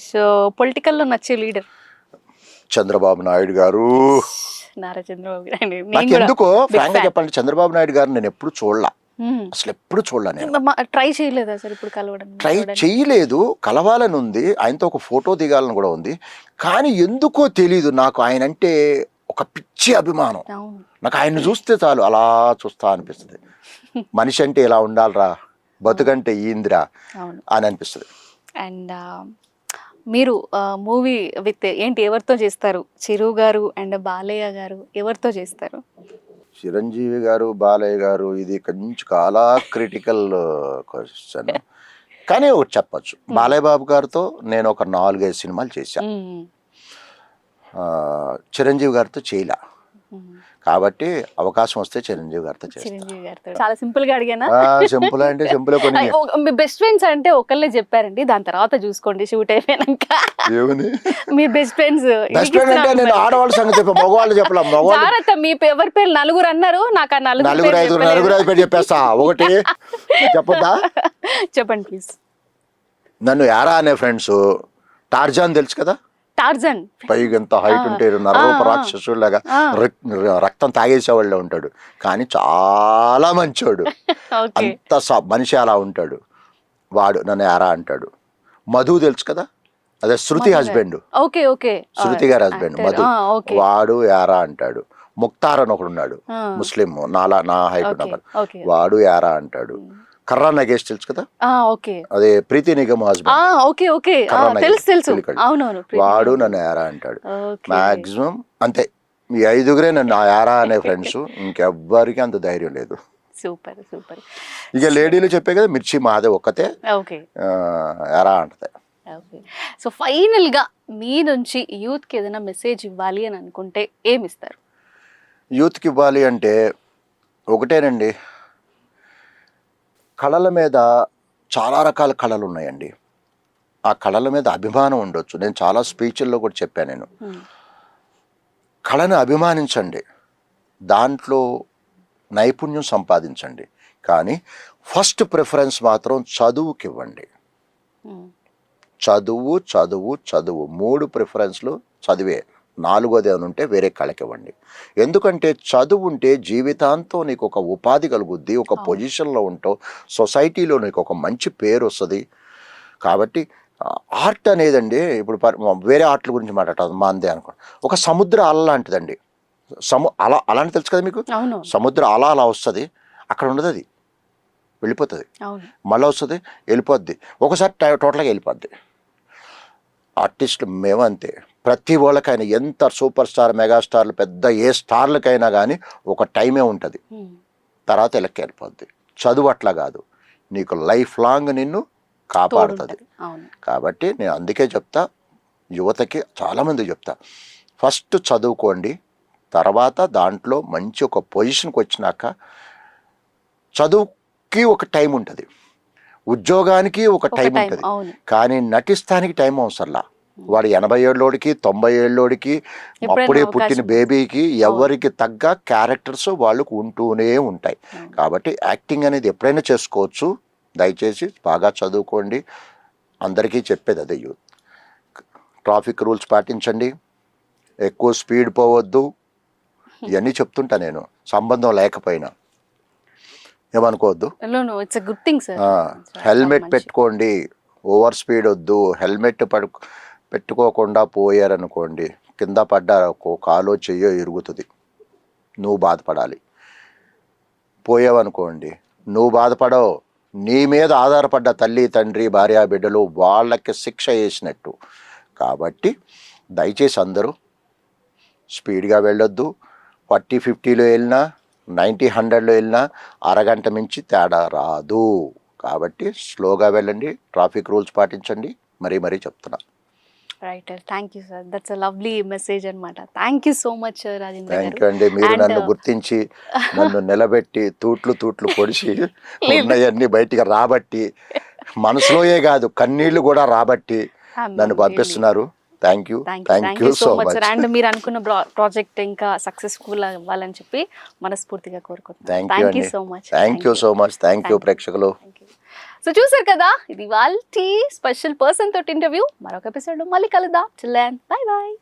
Speaker 1: సో పొలిటికల్ లో నచ్చే లీడర్
Speaker 2: చంద్రబాబు నాయుడు గారు.
Speaker 1: నారా చంద్రబాబు గారు
Speaker 2: నాకు ఎందుకో ఫ్రాంక్ గా చెప్పాలంటే చంద్రబాబు నాయుడు గారు నేను ఎప్పుడు చూడలా, అసలు ఎప్పుడు చూడలే. నేను
Speaker 1: ట్రై చేయలేదా సార్ ఇప్పుడు కలవడం?
Speaker 2: ట్రై చేయలేదు, కలవాలని ఉంది, ఆయనతో ఒక ఫోటో దిగాలని కూడా ఉంది. కానీ ఎందుకో తెలీదు, నాకు ఆయన అంటే ఒక పిచ్చి అభిమానం. నాకు ఆయన్ని చూస్తే చాలు అలా చూస్తా అనిపిస్తుంది. మనిషి అంటే ఇలా ఉండాలిరా, బతుకంటే ఈంద్రా అని అనిపిస్తుంది.
Speaker 1: అండ్ మీరు మూవీ విత్ ఏంటి ఎవరితో చేస్తారు? చిరు గారు అండ్ బాలయ్య గారు ఎవరితో చేస్తారు?
Speaker 2: చిరంజీవి గారు, బాలయ్య గారు, ఇది కొంచెం చాలా క్రిటికల్ క్వశ్చన్. కానీ ఒకటి చెప్పచ్చు, బాలయ్య బాబు గారితో నేను ఒక 4-5 సినిమాలు చేశాను, చిరంజీవి గారితో చేయలే. కాబట్టి అవకాశం వస్తే చిరంజీవి గారితో చేస్తాను.
Speaker 1: చాలా సింపుల్ గా అడిగానా?
Speaker 2: సింపుల్ అంటే సింపుల్.
Speaker 1: మీ బెస్ట్ ఫ్రెండ్స్ అంటే ఒకళ్ళే చెప్పారండి, దాని తర్వాత చూసుకోండి షూట్ అయిపోయాక. మీ బెస్ట్ ఫ్రెండ్స్
Speaker 2: బెస్ట్ ఫ్రెండ్ అంటే నేను ఆడవాళ్ళ సంగతి చెప్పా, మగవాళ్ళు చెప్పలే.
Speaker 1: జాగ్రత్త, మీ ఎవరి పేరు 4 అన్నారు, నాకు ఆ
Speaker 2: 4-5 పేరు చెప్పేస్తా. ఒకటి చెప్పొద్దా?
Speaker 1: చెప్పండి ప్లీజ్.
Speaker 2: నన్ను యారా అనే ఫ్రెండ్స్, టార్జాన్ తెలుసు కదా,
Speaker 1: టార్జన్
Speaker 2: పైగా ఎంత హైట్ ఉంటే నరరూప రాక్షసులాగా రక్తం తాగేసేవాళ్ళే ఉంటాడు, కానీ చాలా మంచోడు, అంత మనిషి అలా ఉంటాడు. వాడు నన్ను యారా అంటాడు. మధు తెలుసు కదా, అదే శృతి హస్బెండ్, శృతి గారి హస్బెండ్ మధు, వాడు యారా అంటాడు. ముక్తార్ అని ఒకడు ఉన్నాడు, ముస్లిం, నా హైట్ ఉన్నవాడు, వాడు యారా అంటాడు. కర్రా నగేష్ తెలుసు కదా, అదే ప్రీతి నిగమ్ హస్బెండ్, వాడు నన్ను యారా అంటాడు. మాక్సిమం అంతే, ఈ 5 నన్ను యారా అనే ఫ్రెండ్స్, ఇంకెవ్వరికి అంత ధైర్యం లేదు.
Speaker 1: Super super.
Speaker 2: ఇక లేడీలు చెప్పే కదా, మిర్చి మాదే ఒక్కతే యారా అంటది.
Speaker 1: సో ఫైనల్ గా మీ నుంచి యూత్ కి ఏదైనా మెసేజ్ ఇవ్వాలి అని అనుకుంటే ఏమి ఇస్తారు?
Speaker 2: యూత్కి ఇవ్వాలి అంటే ఒకటేనండి, కళల మీద చాలా రకాల కళలు ఉన్నాయండి. ఆ కళల మీద అభిమానం ఉండొచ్చు. నేను చాలా స్పీచ్ల్లో కూడా చెప్పాను, నేను కళను అభిమానించండి, దాంట్లో నైపుణ్యం సంపాదించండి, కానీ ఫస్ట్ ప్రిఫరెన్స్ మాత్రం చదువుకి ఇవ్వండి. చదువు చదువు చదువు 3 ప్రిఫరెన్స్లు చదివే, 4వది అని ఉంటే వేరే కళకి ఇవ్వండి. ఎందుకంటే చదువు ఉంటే జీవితాంతం నీకు ఒక ఉపాధి కలుగుద్ది, ఒక పొజిషన్లో ఉంటావు, సొసైటీలో నీకు ఒక మంచి పేరు వస్తుంది. కాబట్టి ఆర్ట్ అనేదండి, ఇప్పుడు వేరే ఆర్ట్ల గురించి మాట్లాడతాం, మా అందే అనుకోండి, ఒక సముద్ర అల లాంటిదండి. అలాంటి తెలుసు కదా మీకు, సముద్ర అలా వస్తుంది, అక్కడ ఉండదు, అది వెళ్ళిపోతుంది, మళ్ళీ వస్తుంది, వెళ్ళిపోద్ది, ఒకసారి టోటల్గా వెళ్ళిపోద్ది. ఆర్టిస్టులు మేమంతే, ప్రతి వాళ్ళకైనా ఎంత సూపర్ స్టార్, మెగాస్టార్లు, పెద్ద ఏ స్టార్లకైనా కానీ ఒక టైమే ఉంటుంది, తర్వాత వెనక్కి వెళ్ళిపోద్ది. చదువు అట్లా కాదు, నీకు లైఫ్ లాంగ్ నిన్ను కాపాడుతుంది. కాబట్టి నేను అందుకే చెప్తా, యువతకి చాలామంది చెప్తా, ఫస్ట్ చదువుకోండి, తర్వాత దాంట్లో మంచి ఒక పొజిషన్కి వచ్చినాక, చదువుకి ఒక టైం ఉంటుంది, ఉద్యోగానికి ఒక టైం ఉంటుంది, కానీ నటిస్తానికి టైం అవసరంలా. వాడు 80 ఏళ్ళోడికి 90 ఏళ్ళోడికి అప్పుడే పుట్టిన బేబీకి ఎవరికి తగ్గ క్యారెక్టర్స్ వాళ్ళకు ఉంటూనే ఉంటాయి. కాబట్టి యాక్టింగ్ అనేది ఎప్పుడైనా చేసుకోవచ్చు. దయచేసి బాగా చదువుకోండి. అందరికీ చెప్పేది అదే, యూత్ ట్రాఫిక్ రూల్స్ పాటించండి, ఎక్కువ స్పీడ్ పోవద్దు, ఇవన్నీ చెప్తుంటా నేను, సంబంధం లేకపోయినా ఏమనుకోవద్దు. హెల్మెట్ పెట్టుకోండి, ఓవర్ స్పీడ్ వద్దు. హెల్మెట్ పెట్టుకోకుండా పోయారనుకోండి, కింద పడ్డారనుకో, కాలో చెయ్యో ఇరుగుతుంది, నువ్వు బాధపడాలి. పోయావనుకోండి, నువ్వు బాధపడవు, నీ మీద ఆధారపడ్డ తల్లి తండ్రి భార్య బిడ్డలు వాళ్ళకి శిక్ష వేసినట్టు. కాబట్టి దయచేసి అందరూ స్పీడ్గా వెళ్ళొద్దు. 40-50లో వెళ్ళినా 90-100లో వెళ్ళినా అరగంట మించి తేడా రాదు. కాబట్టి స్లోగా వెళ్ళండి, ట్రాఫిక్ రూల్స్ పాటించండి, మరీ చెప్తున్నా.
Speaker 1: Right, thank you sir, that's a lovely message అనమాట. Thank you so much Rajendra
Speaker 2: thank
Speaker 1: garu.
Speaker 2: You అండి. మీరు
Speaker 1: And,
Speaker 2: నన్ను గుర్తించి నన్ను నిలబెట్టి తూట్లు పొడిచి ఉన్నవన్నీ బయటికి రాబట్టి, మనసులోయే కాదు కన్నీళ్లు కూడా రాబట్టి నన్ను పంపిస్తున్నారు. Thank you so much.
Speaker 1: And మీరు అనుకున్న ప్రాజెక్ట్ ఇంకా సక్సెస్ఫుల్ అవ్వాలని చెప్పి మనస్ఫూర్తిగా కోరుకుంటున్నాను.
Speaker 2: Thank you
Speaker 1: so much.
Speaker 2: Thank you ప్రేక్షకులు.
Speaker 1: సో చూసారు కదా, ఇది వాళ్ళ స్పెషల్ పర్సన్ తోటి ఇంటర్వ్యూ. మరొక ఎపిసోడ్ మళ్ళీ కలుద్దాం. Chill, bye bye.